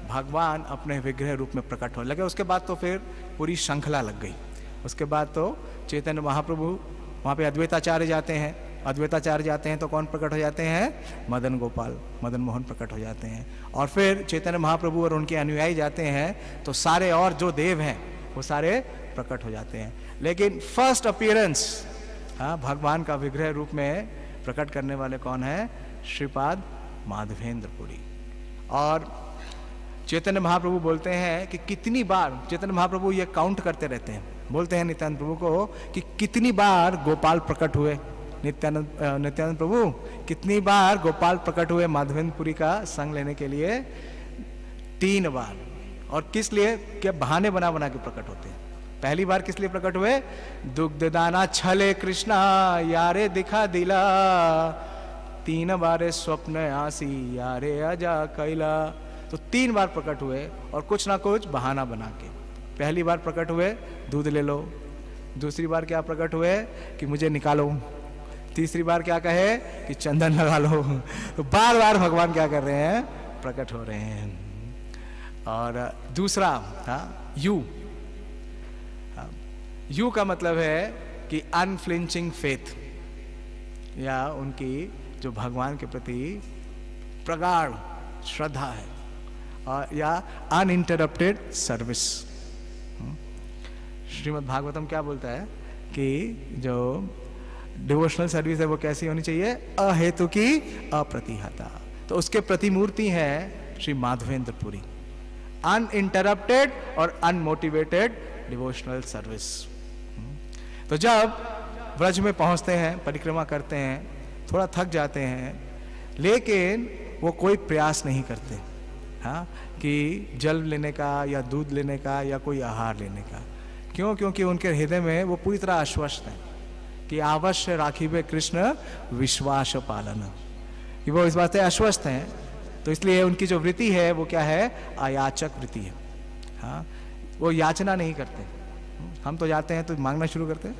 भगवान अपने विग्रह रूप में प्रकट होने लगे। उसके बाद तो फिर पूरी श्रृंखला लग गई। उसके बाद तो चैतन्य महाप्रभु वहाँ पे अद्वैताचार्य जाते हैं, अद्वैताचार्य जाते हैं तो कौन प्रकट हो जाते हैं, मदन गोपाल, मदन मोहन प्रकट हो जाते हैं। और फिर चैतन्य महाप्रभु और उनके अनुयायी जाते हैं तो सारे और जो देव हैं वो सारे प्रकट हो जाते हैं। लेकिन फर्स्ट अपीयरेंस भगवान का विग्रह रूप में प्रकट करने वाले कौन है, श्रीपाद माधवेंद्रपुरी। और चैतन्य महाप्रभु बोलते हैं कि कितनी बार, चैतन्य महाप्रभु ये काउंट करते रहते हैं, बोलते हैं नित्यानंद प्रभु को कि कितनी बार गोपाल प्रकट हुए, नित्यानंद प्रभु कितनी बार गोपाल प्रकट हुए माधवेंद्रपुरी का संग लेने के लिए, 3 बार। और किस लिए, क्या बहाने बना बना के प्रकट होते हैं। पहली बार किस लिए प्रकट हुए, दुग्ध दाना छले कृष्णा यारे दिखा दिला, 3 बारे स्वप्न आसी यारे आजा कैला। तो 3 बार प्रकट हुए और कुछ ना कुछ बहाना बना के। पहली बार प्रकट हुए दूध ले लो, दूसरी बार क्या प्रकट हुए कि मुझे निकालो, तीसरी बार क्या कहे कि चंदन लगा लो। तो बार बार भगवान क्या कर रहे हैं, प्रकट हो रहे हैं। और दूसरा यू का मतलब है कि अनफ्लिंचिंग फेथ, या उनकी जो भगवान के प्रति प्रगाढ़ श्रद्धा है, या अनइंटरप्टेड सर्विस। श्रीमद् भागवतम क्या बोलता है कि जो डिवोशनल सर्विस है वो कैसी होनी चाहिए, अहेतु की अप्रतिहता। तो उसके प्रतिमूर्ति है श्री माधवेंद्रपुरी, अनइंटरप्टेड और अनमोटिवेटेड डिवोशनल सर्विस। तो जब व्रज में पहुंचते हैं, परिक्रमा करते हैं, थोड़ा थक जाते हैं, लेकिन वो कोई प्रयास नहीं करते कि जल लेने का या दूध लेने का या कोई आहार लेने का। क्यों? क्योंकि उनके हृदय में वो पूरी तरह आश्वस्त है कि अवश्य राखिबे कृष्ण विश्वास पालन, कि वो इस बात से आश्वस्त हैं। तो इसलिए उनकी जो वृत्ति है वो क्या है, अयाचक वृत्ति है। वो याचना नहीं करते। हम तो जाते हैं तो मांगना शुरू करते हैं।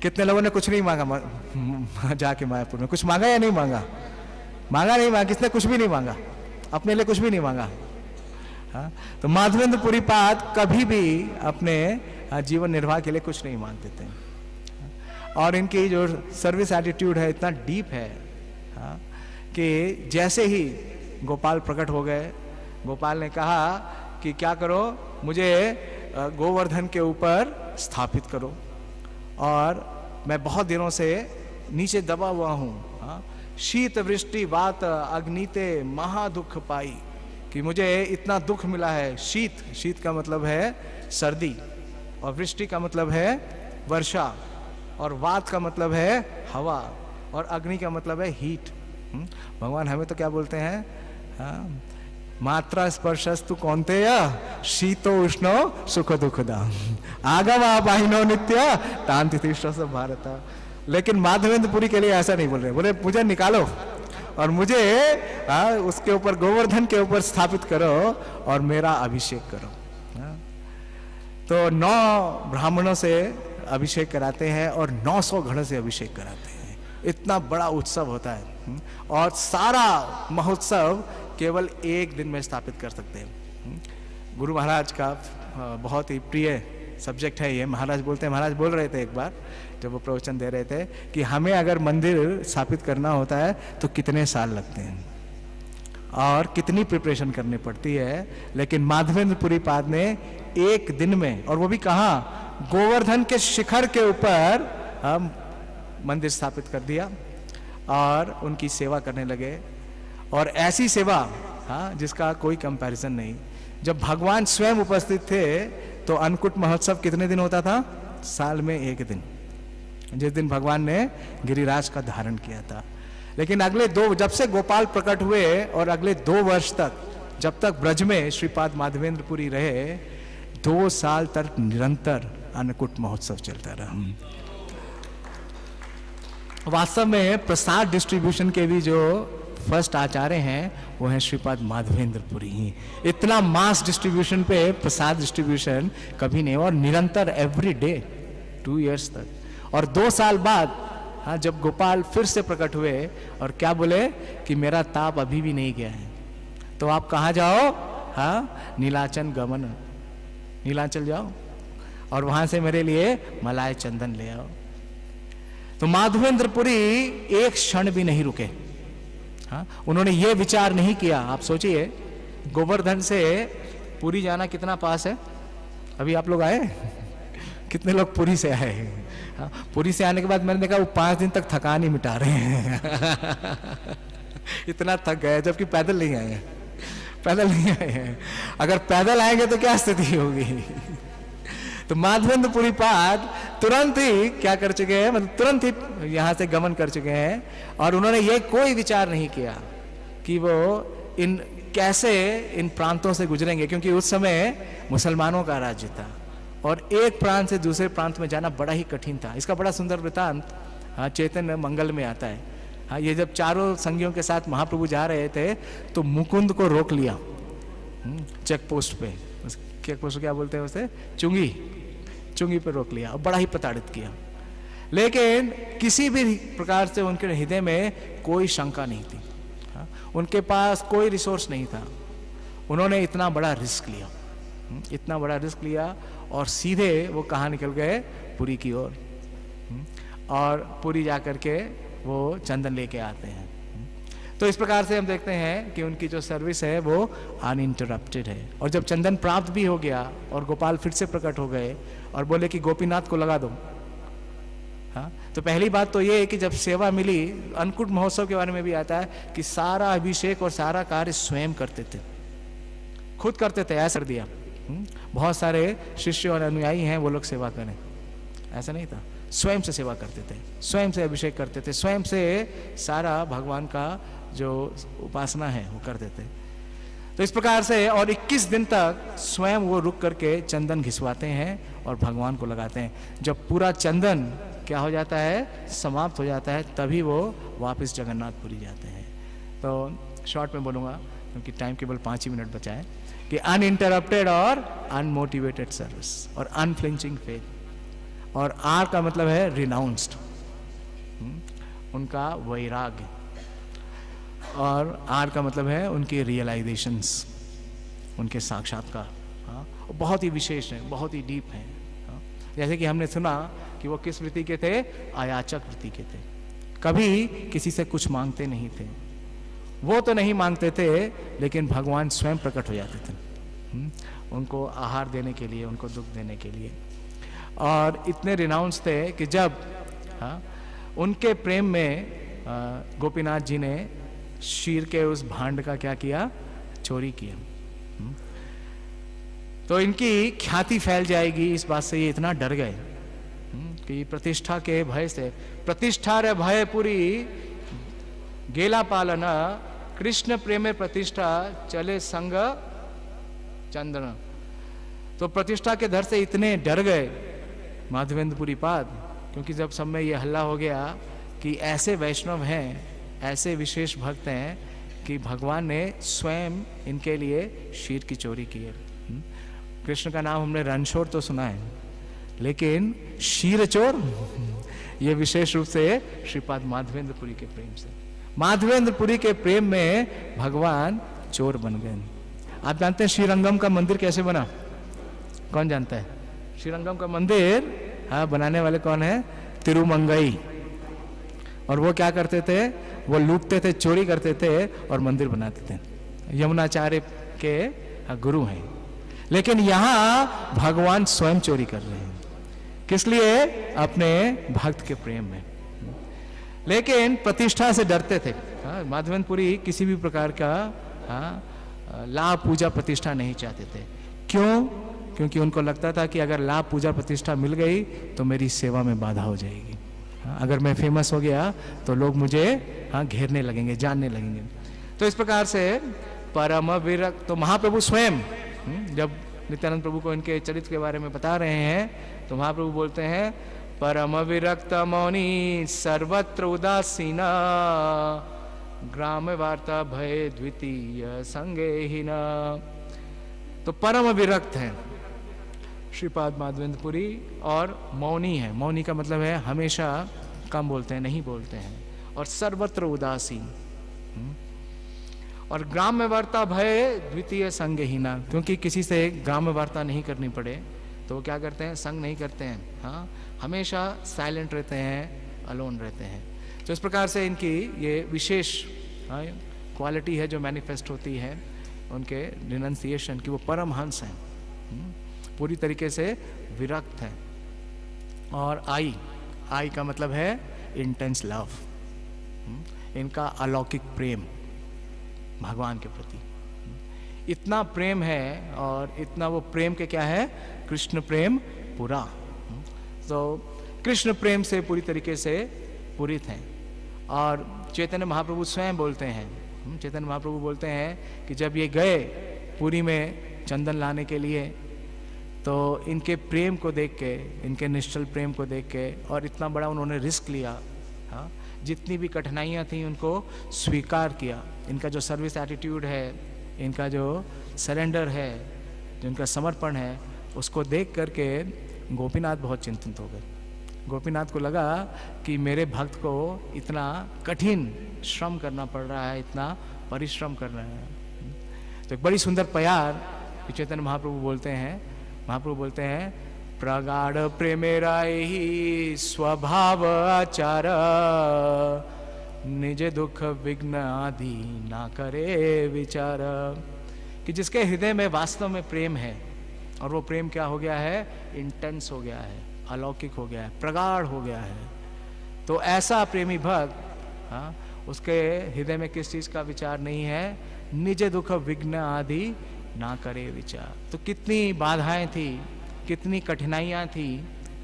कितने लोगों ने कुछ नहीं मांगा जाके मायापुर में, कुछ मांगा या नहीं मांगा, मांगा नहीं मांगा, किसने कुछ भी नहीं मांगा, अपने लिए कुछ भी नहीं मांगा। तो माधवेंद्रपुरी पाद कभी भी अपने जीवन निर्वाह के लिए कुछ नहीं मांगते थे। और इनकी जो सर्विस एटीट्यूड है इतना डीप है कि जैसे ही गोपाल प्रकट हो गए, गोपाल ने कहा कि क्या करो, मुझे गोवर्धन के ऊपर स्थापित करो, और मैं बहुत दिनों से नीचे दबा हुआ हूँ, शीत वृष्टि वात अग्निते महादुख पाई, कि मुझे इतना दुख मिला है। शीत का मतलब है सर्दी, और वृष्टि का मतलब है वर्षा, और वात का मतलब है हवा, और अग्नि का मतलब है हीट। भगवान हमें तो क्या बोलते हैं, मात्रा स्पर्शस्तु कौन्तेय शीतो उष्णो सुख दुखदा आगम आपाहिनो नित्य तांति तिष्ठस भारत। लेकिन माधवेंद्रपुरी के लिए ऐसा नहीं बोल रहे, बोले मुझे निकालो और मुझे उसके ऊपर गोवर्धन के ऊपर स्थापित करो और मेरा अभिषेक करो। तो 9 ब्राह्मणों से अभिषेक कराते हैं और 900 घड़ों से अभिषेक कराते हैं। इतना बड़ा उत्सव होता है, और सारा महोत्सव केवल 1 दिन में स्थापित कर सकते हैं। गुरु महाराज का बहुत ही प्रिय सब्जेक्ट है ये। महाराज बोलते हैं, महाराज बोल रहे थे एक बार जब वो प्रवचन दे रहे थे कि हमें अगर मंदिर स्थापित करना होता है तो कितने साल लगते हैं और कितनी प्रिपरेशन करनी पड़ती है, लेकिन माधवेंद्रपुरी पाद ने 1 दिन में, और वो भी कहाँ, गोवर्धन के शिखर के ऊपर हम मंदिर स्थापित कर दिया और उनकी सेवा करने लगे। और ऐसी सेवा जिसका कोई कंपैरिजन नहीं। जब भगवान स्वयं उपस्थित थे तो अन्नकूट महोत्सव कितने दिन होता था, साल में 1 दिन, जिस दिन भगवान ने गिरिराज का धारण किया था। लेकिन अगले 2, जब से गोपाल प्रकट हुए और अगले 2 वर्ष तक, जब तक ब्रज में श्रीपाद माधवेंद्रपुरी रहे, 2 साल तक निरंतर अन्नकूट महोत्सव चलता रहा। वास्तव में प्रसाद डिस्ट्रीब्यूशन के भी जो फर्स्ट आचार्य हैं वो हैं श्रीपाद माधवेंद्र पुरी ही। इतना मास डिस्ट्रीब्यूशन पे प्रसाद डिस्ट्रीब्यूशन कभी नहीं, और निरंतर एवरी डे 2 इयर्स तक। और 2 साल बाद हाँ, जब गोपाल फिर से प्रकट हुए और क्या बोले कि मेरा ताप अभी भी नहीं गया है, तो आप कहाँ जाओ? हाँ, नीलाचल गमन, नीलाचल जाओ और वहां से मेरे लिए मलाय चंदन ले आओ। तो माधवेंद्र पुरी एक क्षण भी नहीं रुके। हाँ, उन्होंने ये विचार नहीं किया। आप सोचिए, गोवर्धन से पुरी जाना कितना पास है? अभी आप लोग आए? कितने लोग पुरी से आए? हाँ, पुरी से आने के बाद मैंने देखा वो 5 दिन तक थकान ही मिटा रहे हैं। इतना थक गए, जबकि पैदल नहीं आए हैं, पैदल नहीं आए हैं। अगर पैदल आएंगे तो क्या स्थिति होगी? तो माधवेंद्र पुरी पाद तुरंत ही क्या कर चुके हैं, मतलब तुरंत ही यहां से गमन कर चुके हैं, और उन्होंने ये कोई विचार नहीं किया कि वो इन कैसे इन प्रांतों से गुजरेंगे, क्योंकि उस समय मुसलमानों का राज्य था और एक प्रांत से दूसरे प्रांत में जाना बड़ा ही कठिन था। इसका बड़ा सुंदर वृतांत हाँ, चैतन्य मंगल में आता है। हाँ, ये जब चारों संगियों के साथ महाप्रभु जा रहे थे तो मुकुंद को रोक लिया चेक पोस्ट पे। चेक पोस्ट क्या बोलते हैं उसे? चुंगी पे रोक लिया और बड़ा ही प्रताड़ित किया। लेकिन किसी भी प्रकार से उनके हृदय में कोई शंका नहीं थी। हाँ, उनके पास कोई रिसोर्स नहीं था। उन्होंने इतना बड़ा रिस्क लिया, इतना बड़ा रिस्क लिया, और सीधे वो कहाँ निकल गए? पुरी की ओर। और पुरी जाकर के वो चंदन लेके आते हैं। तो इस प्रकार से हम देखते हैं कि उनकी जो सर्विस है वो अनइंटरप्टेड है। और जब चंदन प्राप्त भी हो गया और गोपाल फिर से प्रकट हो गए और बोले कि गोपीनाथ को लगा दो, हाँ, तो पहली बात तो ये है कि जब सेवा मिली, अन्नकूट महोत्सव के बारे में भी आता है कि सारा अभिषेक और सारा कार्य स्वयं करते थे, खुद करते थे। ऐसा कर दिया। बहुत सारे शिष्य और अनुयायी हैं, वो लोग सेवा करें, ऐसा नहीं था। स्वयं से सेवा करते थे, स्वयं से अभिषेक करते थे, स्वयं से सारा भगवान का जो उपासना है वो करते थे। तो इस प्रकार से और 21 दिन तक स्वयं वो रुक करके चंदन घिसवाते हैं और भगवान को लगाते हैं। जब पूरा चंदन क्या हो जाता है, समाप्त हो जाता है, तभी वो वापस जगन्नाथपुरी जाते हैं। तो शॉर्ट में बोलूँगा क्योंकि टाइम केवल 5 ही मिनट बचा है कि अनइंटरप्टेड और अनमोटिवेटेड सर्विस और अनफ्लिंचिंग फेथ। और आर का मतलब है रिनाउंस्ड, उनका वैराग्य, और आर का मतलब है उनके रियलाइजेशंस, उनके साक्षात्कार। हाँ, बहुत ही विशेष है, बहुत ही डीप है। हाँ, जैसे कि हमने सुना कि वो किस वृत्ति के थे? अयाचक वृत्ति के थे। कभी किसी से कुछ मांगते नहीं थे। वो तो नहीं मांगते थे, लेकिन भगवान स्वयं प्रकट हो जाते थे उनको आहार देने के लिए, उनको दुख देने के लिए। और इतने रिनाउंस थे कि जब हाँ, उनके प्रेम में गोपीनाथ जी ने शीर के उस भांड का क्या किया? चोरी किया। तो इनकी ख्याति फैल जाएगी, इस बात से ये इतना डर गए कि प्रतिष्ठा के भय से, प्रतिष्ठा रे भय पूरी गेला पालना, कृष्ण प्रेमे प्रतिष्ठा चले संग चंदन। तो प्रतिष्ठा के डर से इतने डर गए माधवेंद्र पुरी पाद, क्योंकि जब सब में ये हल्ला हो गया कि ऐसे वैष्णव हैं, ऐसे विशेष भक्त हैं कि भगवान ने स्वयं इनके लिए शीर की चोरी की है। कृष्ण का नाम हमने रणछोड़ तो सुना है, लेकिन शीर चोर ये विशेष रूप से श्रीपाद माधवेंद्र पुरी के प्रेम से, माधवेंद्र पुरी के प्रेम में भगवान चोर बन गए। आप जानते हैं श्रीरंगम का मंदिर कैसे बना? कौन जानता है? श्रीरंगम का मंदिर हाँ, बनाने वाले कौन है? तिरुमंगई। और वो क्या करते थे? वो लूटते थे, चोरी करते थे और मंदिर बनाते थे। यमुनाचार्य के गुरु हैं, लेकिन यहाँ भगवान स्वयं चोरी कर रहे हैं। किस लिए? अपने भक्त के प्रेम में। लेकिन प्रतिष्ठा से डरते थे। माधवेंद्र पुरी किसी भी प्रकार का लाभ, पूजा, प्रतिष्ठा नहीं चाहते थे। क्यों? क्योंकि उनको लगता था कि अगर लाभ, पूजा, प्रतिष्ठा मिल गई तो मेरी सेवा में बाधा हो जाएगी। अगर मैं फेमस हो गया तो लोग मुझे घेरने लगेंगे, जानने लगेंगे। तो इस प्रकार से परम विरक्त, तो महाप्रभु स्वयं जब नित्यानंद प्रभु को इनके चरित्र के बारे में बता रहे हैं, तो महाप्रभु बोलते हैं परम विरक्त मौनी सर्वत्र उदासीना ग्राम वार्ता भय द्वितीय संगे ही न। तो परम विरक्त हैं श्रीपाद माधवेंद्रपुरी और मौनी है। मौनी का मतलब है हमेशा कम बोलते हैं, नहीं बोलते हैं, और सर्वत्र उदासीन। और ग्राम्य वार्ता भय द्वितीय संगहीना, क्योंकि किसी से ग्राम्य वार्ता नहीं करनी पड़े तो वो क्या करते हैं, संग नहीं करते हैं, हाँ, हमेशा साइलेंट रहते हैं, अलोन रहते हैं। तो इस प्रकार से इनकी ये विशेष क्वालिटी है जो मैनिफेस्ट होती है उनके रिनंसिएशन की। वो परमहंस हैं, पूरी तरीके से विरक्त हैं। और आई का मतलब है इंटेंस लव, इनका अलौकिक प्रेम भगवान के प्रति, इतना प्रेम है। और इतना वो प्रेम के क्या है, कृष्ण प्रेम पूरा। तो कृष्ण प्रेम से पूरी तरीके से पूरित हैं। और चैतन्य महाप्रभु स्वयं बोलते हैं, चैतन्य महाप्रभु बोलते हैं कि जब ये गए पुरी में चंदन लाने के लिए, तो इनके प्रेम को देख के, इनके निश्चल प्रेम को देख के, और इतना बड़ा उन्होंने रिस्क लिया, हाँ, जितनी भी कठिनाइयाँ थी उनको स्वीकार किया। इनका जो सर्विस एटीट्यूड है, इनका जो सरेंडर है, जो इनका समर्पण है, उसको देख करके गोपीनाथ बहुत चिंतित हो गए। गोपीनाथ को लगा कि मेरे भक्त को इतना कठिन श्रम करना पड़ रहा है, इतना परिश्रम कर रहे हैं। तो एक बड़ी सुंदर प्यार चैतन्य महाप्रभु बोलते हैं, महाप्रभु बोलते हैं प्रगाढ़ प्रेमेरा ही स्वभाव आचार निज दुख विघ्न आदि ना करे विचार। कि जिसके हृदय में वास्तव में प्रेम है, और वो प्रेम क्या हो गया है, इंटेंस हो गया है, अलौकिक हो गया है, प्रगाढ़ हो गया है, तो ऐसा प्रेमी भक्त, हाँ, उसके हृदय में किस चीज का विचार नहीं है, निज दुख विघ्न आदि ना करे विचार। तो कितनी बाधाएं थी, कितनी कठिनाइयां थी,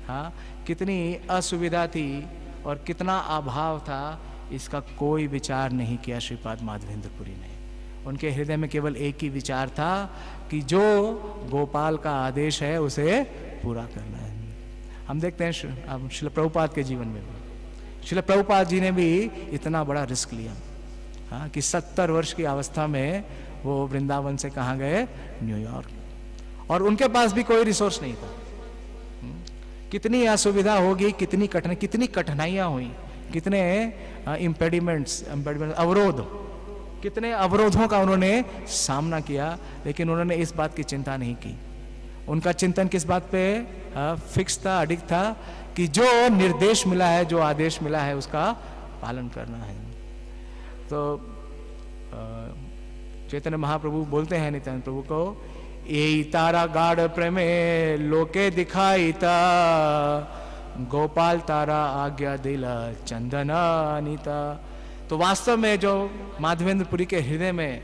हाँ, कितनी असुविधा थी और कितना अभाव था, इसका कोई विचार नहीं किया श्रीपाद माधवेंद्रपुरी ने। उनके हृदय में केवल एक ही विचार था कि जो गोपाल का आदेश है उसे पूरा करना है। हम देखते हैं श्रील प्रभुपाद के जीवन में भी, श्रील प्रभुपाद जी ने भी इतना बड़ा रिस्क लिया, हाँ, कि 70 वर्ष की अवस्था में वो वृंदावन से कहाँ गए, न्यूयॉर्क, और उनके पास भी कोई रिसोर्स नहीं था। कितनी असुविधा होगी, कितनी कठिनाइयां हुई, कितने इम्पेडिमेंट्स, अवरोध, कितने अवरोधों का उन्होंने सामना किया, लेकिन उन्होंने इस बात की चिंता नहीं की। उनका चिंतन किस बात पे फिक्स था, अडिग था, कि जो निर्देश मिला है, जो आदेश मिला है, उसका पालन करना है। तो चैतन्य महाप्रभु बोलते हैं नित्यानंद प्रभु को, ए तारा गाढ़ प्रेमे लोके दिखाई ता गोपाल तारा आज्ञा दिला चंदना अनिता। तो वास्तव में जो माधवेंद्रपुरी के हृदय में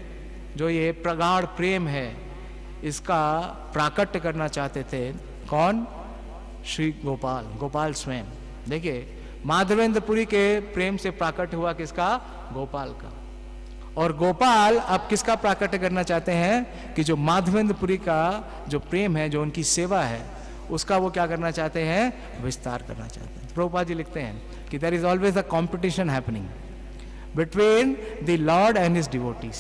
जो ये प्रगाढ़ प्रेम है, इसका प्राकट्य करना चाहते थे कौन, श्री गोपाल, गोपाल स्वयं। देखिए माधवेंद्रपुरी के प्रेम से प्राकट्य हुआ किसका, गोपाल का। और गोपाल अब किसका प्राकट्य करना चाहते हैं, कि जो माधवेंद्रपुरी का जो प्रेम है, जो उनकी सेवा है, उसका वो क्या करना चाहते हैं, विस्तार करना चाहते हैं। प्रभुपाद जी लिखते हैं कि there is always a competition happening between the Lord and his devotees.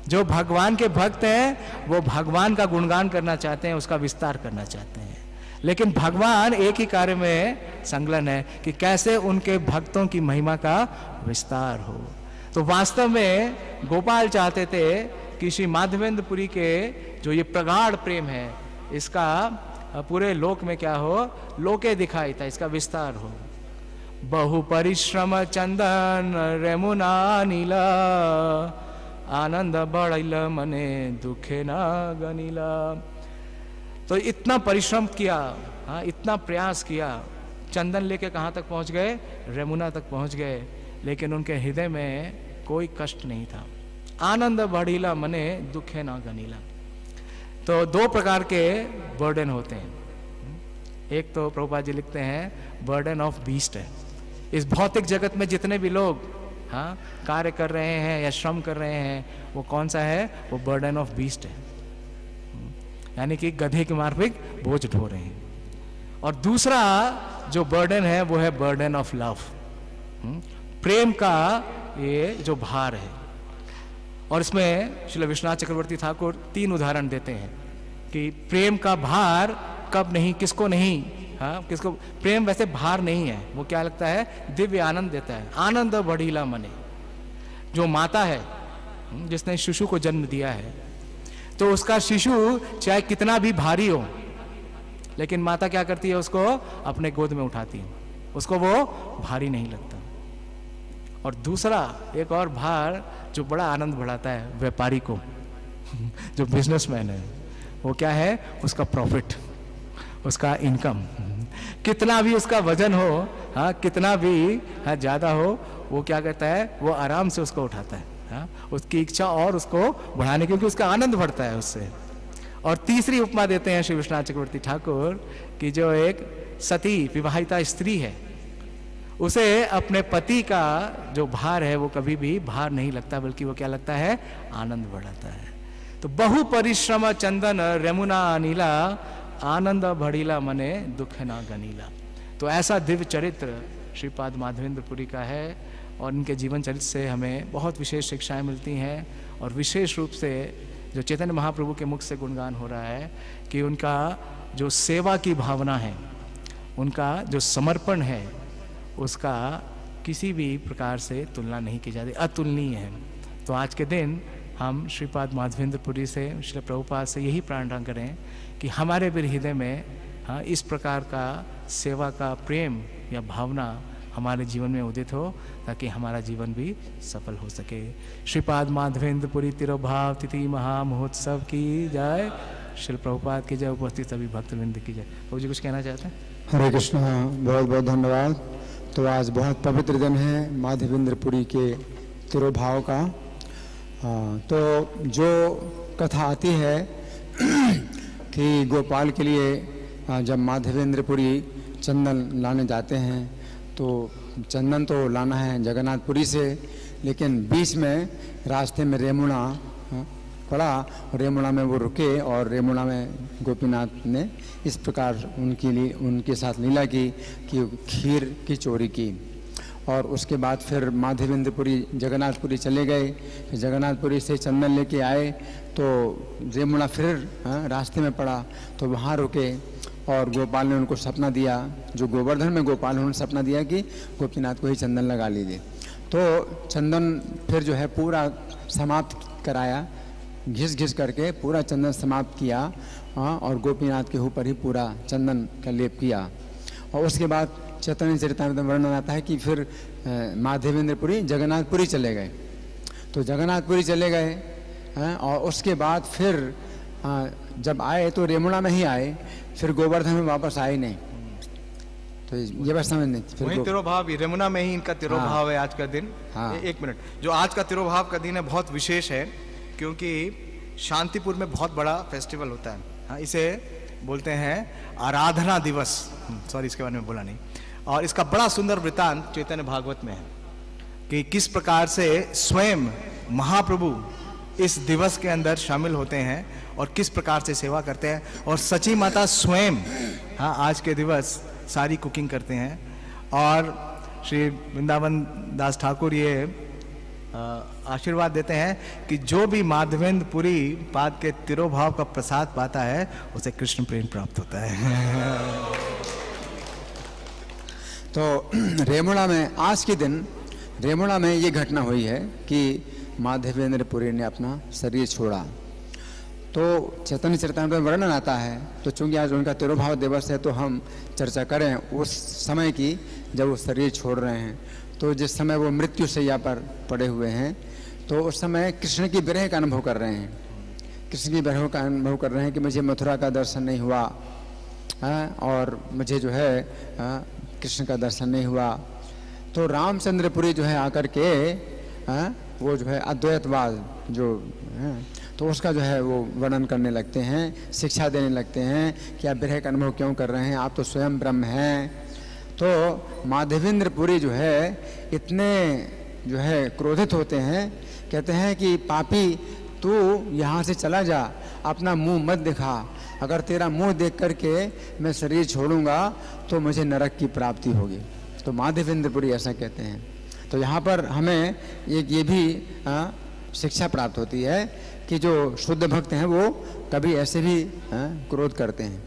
जो भगवान के भक्त हैं वो भगवान का गुणगान करना चाहते हैं, उसका विस्तार करना चाहते हैं, लेकिन भगवान एक ही कार्य में संलग्न है कि कैसे उनके भक्तों की महिमा का विस्तार हो। तो वास्तव में गोपाल चाहते थे कि श्री माधवेंद्रपुरी के जो ये प्रगाढ़ प्रेम है, इसका पूरे लोक में क्या हो, लोके दिखाई था, इसका विस्तार हो। बहु परिश्रम चंदन रेमुना नीला आनंद बढ़ल मने दुखे न गनीला। तो इतना परिश्रम किया, हाँ, इतना प्रयास किया, चंदन लेके कहाँ तक पहुँच गए, रेमुना तक पहुँच गए, लेकिन उनके हृदय में कोई कष्ट नहीं था। आनंद बढ़ीला मने दुखे ना गनीला। तो दो प्रकार के बर्डन होते हैं। एक तो प्रभुपाद जी लिखते हैं बर्डन ऑफ बीस्ट है। इस भौतिक जगत में जितने भी लोग, हाँ, कार्य कर रहे हैं या श्रम कर रहे हैं, वो कौन सा है, वो बर्डन ऑफ बीस्ट है। यानी कि गधे के माफिक बोझ ढो रहे हैं। और दूसरा जो बर्डन है वो है बर्डन ऑफ लव, प्रेम का ये जो भार है। और इसमें श्री विश्वनाथ चक्रवर्ती ठाकुर 3 उदाहरण देते हैं कि प्रेम का भार कब नहीं, किसको नहीं, हाँ किसको। प्रेम वैसे भार नहीं है, वो क्या लगता है, दिव्य आनंद देता है। आनंद बढ़ीला मने, जो माता है जिसने शिशु को जन्म दिया है, तो उसका शिशु चाहे कितना भी भारी हो, लेकिन माता क्या करती है, उसको अपने गोद में उठाती है, उसको वो भारी नहीं लगता। और दूसरा एक और भार जो बड़ा आनंद बढ़ाता है व्यापारी को, जो बिजनेसमैन है, वो क्या है, उसका प्रॉफिट, उसका इनकम, कितना भी उसका वजन हो, हाँ कितना भी हाँ ज्यादा हो, वो क्या करता है, वो आराम से उसको उठाता है, हाँ उसकी इच्छा और उसको बढ़ाने, क्योंकि उसका आनंद बढ़ता है उससे। और तीसरी उपमा देते हैं श्री विश्वनाथ चक्रवर्ती ठाकुर कि जो एक सती विवाहिता स्त्री है, उसे अपने पति का जो भार है वो कभी भी भार नहीं लगता, बल्कि वो क्या लगता है, आनंद बढ़ाता है। तो बहु परिश्रम चंदन रेमुना अनिला, आनंद बढ़ीला मने दुख ना गनीला। तो ऐसा दिव्य चरित्र श्रीपाद माधवेंद्रपुरी का है, और इनके जीवन चरित्र से हमें बहुत विशेष शिक्षाएं मिलती हैं। और विशेष रूप से जो चैतन्य महाप्रभु के मुख से गुणगान हो रहा है कि उनका जो सेवा की भावना है, उनका जो समर्पण है, उसका किसी भी प्रकार से तुलना नहीं की जाती, अतुलनीय है। तो आज के दिन हम श्रीपाद माधवेंद्रपुरी से, श्री प्रभुपाद से यही प्रार्थना करें कि हमारे भी हृदय में हाँ इस प्रकार का सेवा का प्रेम या भावना हमारे जीवन में उदित हो, ताकि हमारा जीवन भी सफल हो सके। श्रीपाद माधवेंद्रपुरी तिरुभाव तिथि महामहोत्सव की जय, श्री प्रभुपाद की जय, उपस्थित सभी भक्तवृंद की जय। प्रभु जी कुछ कहना चाहते हैं? हरे कृष्ण, बहुत बहुत धन्यवाद। तो आज बहुत पवित्र दिन है माधवेंद्रपुरी के तिरुभाव का। तो जो कथा आती है कि गोपाल के लिए जब माधवेंद्रपुरी चंदन लाने जाते हैं, तो चंदन तो लाना है जगन्नाथपुरी से, लेकिन बीच में रास्ते में रेमुणा पड़ा, रेमुणा में वो रुके, और रेमुणा में गोपीनाथ ने इस प्रकार उनके साथ लीला की कि खीर की चोरी की। और उसके बाद फिर माधवेंद्रपुरी जगन्नाथपुरी चले गए, फिर जगन्नाथपुरी से चंदन लेके आए, तो रेमुणा फिर रास्ते में पड़ा, तो वहाँ रुके, और गोपाल ने उनको सपना दिया, जो गोवर्धन में गोपाल उन्होंने सपना दिया कि गोपीनाथ को ही चंदन लगा लीजिए। तो चंदन फिर जो है पूरा समाप्त कराया, घिस घिस करके पूरा चंदन समाप्त किया, और गोपीनाथ के ऊपर ही पूरा चंदन का लेप किया। और उसके बाद चैतन्य चरितामृत में वर्णन आता है कि फिर माधवेंद्रपुरी जगन्नाथपुरी चले गए। तो जगन्नाथपुरी चले गए, और उसके बाद फिर जब आए तो रेमुणा में ही आए, फिर गोवर्धन में वापस आए नहीं। तो ये बात समझ नहीं, फिर वही तिरुभाव, रेमुणा में ही इनका तिरुभाव है आज का दिन। एक मिनट, जो आज का तिरुभाव का दिन है बहुत विशेष है, क्योंकि शांतिपुर में बहुत बड़ा फेस्टिवल होता है। हाँ, इसे बोलते हैं आराधना दिवस, सॉरी इसके बारे में बोला नहीं। और इसका बड़ा सुंदर वृतांत चैतन्य भागवत में है कि किस प्रकार से स्वयं महाप्रभु इस दिवस के अंदर शामिल होते हैं और किस प्रकार से सेवा करते हैं। और सची माता स्वयं हाँ आज के दिवस सारी कुकिंग करते हैं। और श्री वृंदावन दास ठाकुर ये आशीर्वाद देते हैं कि जो भी माधवेंद्रपुरी पाद के तिरुभाव का प्रसाद पाता है उसे कृष्ण प्रेम प्राप्त होता है। तो रेमुणा में आज के दिन रेमुणा में ये घटना हुई है कि माधवेंद्रपुरी ने अपना शरीर छोड़ा। तो चैतन्य चरितामृत में वर्णन आता है, तो चूंकि आज उनका तिरुभाव दिवस है तो हम चर्चा करें उस समय की जब वो शरीर छोड़ रहे हैं। तो जिस समय वो मृत्यु शैया पर पड़े हुए हैं, तो उस समय कृष्ण की विरह का अनुभव कर रहे हैं। कृष्ण की विरह का अनुभव कर रहे हैं कि मुझे मथुरा का दर्शन नहीं हुआ, और मुझे जो है कृष्ण का दर्शन नहीं हुआ। तो रामचंद्रपुरी जो है आकर के वो जो है अद्वैतवाद जो है तो उसका जो है वो वर्णन करने लगते हैं, शिक्षा देने लगते हैं कि आप विरह का अनुभव क्यों कर रहे हैं, आप तो स्वयं ब्रह्म हैं। तो माधवेंद्रपुरी जो है इतने जो है क्रोधित होते हैं, कहते हैं कि पापी तू यहाँ से चला जा, अपना मुंह मत दिखा, अगर तेरा मुंह देख करके मैं शरीर छोड़ूंगा तो मुझे नरक की प्राप्ति होगी। तो माधवेंद्र पुरी ऐसा कहते हैं। तो यहाँ पर हमें एक ये भी शिक्षा प्राप्त होती है कि जो शुद्ध भक्त हैं वो कभी ऐसे भी क्रोध करते हैं,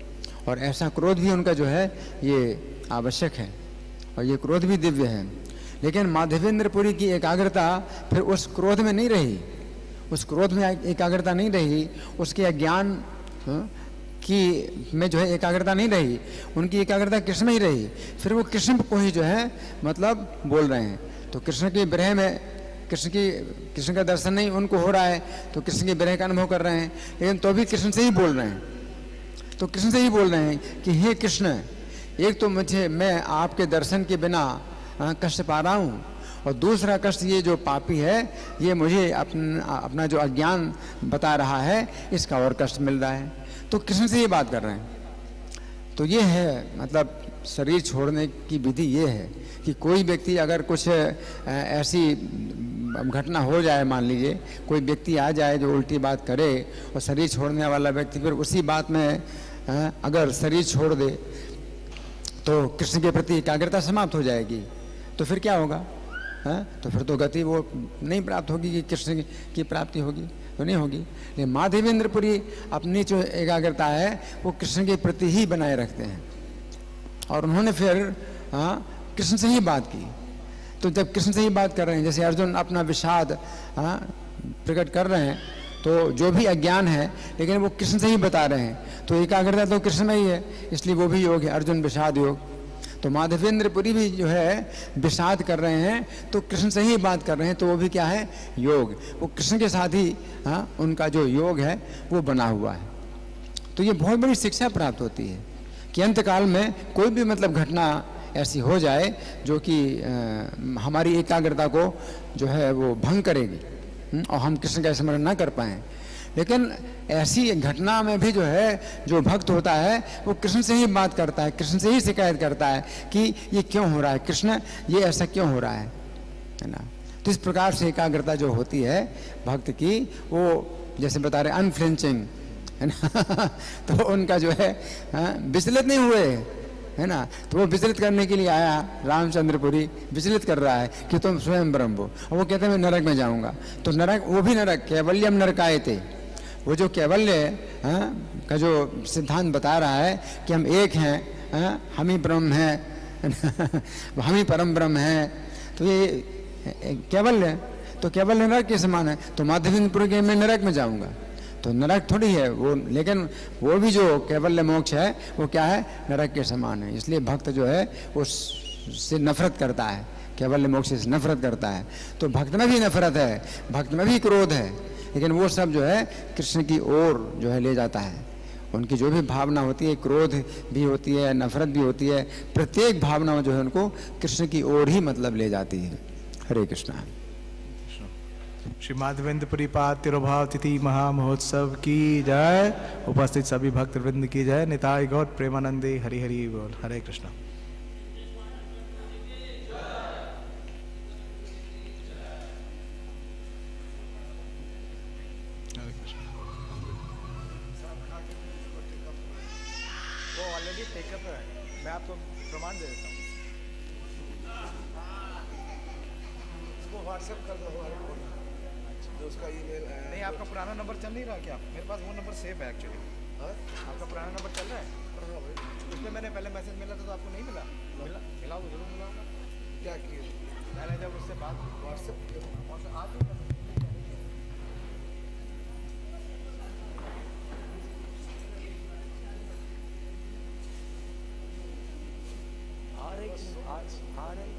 और ऐसा क्रोध भी उनका जो है ये आवश्यक है, और ये क्रोध भी दिव्य है। लेकिन माधवेंद्र पुरी की एकाग्रता फिर उस क्रोध में नहीं रही, उस क्रोध में एकाग्रता नहीं रही, उसके अज्ञान की में जो है एकाग्रता नहीं रही, उनकी एकाग्रता कृष्ण में ही रही। फिर वो कृष्ण को ही जो है मतलब बोल रहे हैं। तो कृष्ण के विरह में कृष्ण का दर्शन नहीं उनको हो रहा है, तो कृष्ण के विरह का अनुभव कर रहे हैं, लेकिन तो भी कृष्ण से ही बोल रहे हैं। तो कृष्ण से ही बोल रहे हैं कि हे कृष्ण, एक तो मैं आपके दर्शन के बिना कष्ट पा रहा हूँ, और दूसरा कष्ट ये जो पापी है ये मुझे अपना जो अज्ञान बता रहा है इसका और कष्ट मिल रहा है। तो कृष्ण से ये बात कर रहे हैं। तो ये है मतलब शरीर छोड़ने की विधि ये है कि कोई व्यक्ति अगर कुछ ऐसी घटना हो जाए, मान लीजिए कोई व्यक्ति आ जाए जो उल्टी बात करे, और शरीर छोड़ने वाला व्यक्ति फिर उसी बात में अगर शरीर छोड़ दे तो कृष्ण के प्रति एकाग्रता समाप्त हो जाएगी। तो फिर क्या होगा? तो फिर तो गति वो नहीं प्राप्त होगी कि कृष्ण की प्राप्ति होगी, तो नहीं होगी। लेकिन माधवेंद्र पुरी अपनी जो एकाग्रता है वो कृष्ण के प्रति ही बनाए रखते हैं, और उन्होंने फिर कृष्ण से ही बात की। तो जब कृष्ण से ही बात कर रहे हैं, जैसे अर्जुन अपना विषाद प्रकट कर रहे हैं, तो जो भी अज्ञान है लेकिन वो कृष्ण से ही बता रहे हैं, तो एकाग्रता तो कृष्ण में ही है, इसलिए वो भी योग है, अर्जुन विषाद योग। तो माधवेंद्र पुरी भी जो है विषाद कर रहे हैं तो कृष्ण से ही बात कर रहे हैं, तो वो भी क्या है? योग। वो कृष्ण के साथ ही उनका जो योग है वो बना हुआ है। तो ये बहुत बड़ी शिक्षा प्राप्त होती है कि अंत काल में कोई भी मतलब घटना ऐसी हो जाए जो कि हमारी एकाग्रता को जो है वो भंग करेगी और हम कृष्ण का स्मरण न कर पाएँ, लेकिन ऐसी घटना में भी जो है जो भक्त होता है वो कृष्ण से ही बात करता है, कृष्ण से ही शिकायत करता है कि ये क्यों हो रहा है, कृष्ण ये ऐसा क्यों हो रहा है ना। तो इस प्रकार से एकाग्रता जो होती है भक्त की, वो जैसे बता रहे अनफ्लिंचिंग है ना तो उनका जो है विचलित नहीं हुए है ना। तो वो विचलित करने के लिए आया, रामचंद्रपुरी विचलित कर रहा है कि तुम स्वयं ब्रह्म हो, और वो कहते हैं मैं नरक में जाऊंगा। तो नरक, वो भी नरक, कैवल्यम नरकाए थे, वो जो कैवल्य का जो सिद्धांत बता रहा है कि हम एक हैं, हम ही ब्रह्म हैं हम ही परम ब्रह्म हैं, तो ये कैवल्य, तो कैवल्य नरक के समान है। तो माधवेंद्रपुरी के मैं नरक में जाऊंगा, तो नरक थोड़ी है वो, लेकिन वो भी जो कैवल्य मोक्ष है वो क्या है? नरक के समान है। इसलिए भक्त जो है उससे नफरत करता है, कैवल्य मोक्ष से नफरत करता है। तो भक्त में भी नफरत है, भक्त में भी क्रोध है, लेकिन वो सब जो है कृष्ण की ओर जो है ले जाता है। उनकी जो भी भावना होती है, क्रोध भी होती है, नफरत भी होती है, प्रत्येक भावना जो है उनको कृष्ण की ओर ही मतलब ले जाती है। हरे कृष्णा। श्री माधवेंद्रपुरी पाद तिरुभाव तिथि महामहोत्सव की जय। उपस्थित सभी भक्त वृंद की जय। निताय गौर प्रेमानंदे हरि हरि बोल। हरे कृष्णा। वो ऑलरेडी टेकअप है, मैं आपको प्रमाण दे देता हूँ। उसको व्हाट्सएप कर दो, जो उसका ईमेल है। नहीं, आपका पुराना नंबर चल नहीं रहा क्या? मेरे पास वो नंबर सेव है एक्चुअली। आपका पुराना नंबर चल रहा है? हाँ भाई, उसमें मैंने पहले मैसेज मिला था तो आपको नहीं मिला? मिला वो जरूर मिला होगा। क्या किया मैंने जब उससे बात व्हाट्सएप किया, आप ही आ रही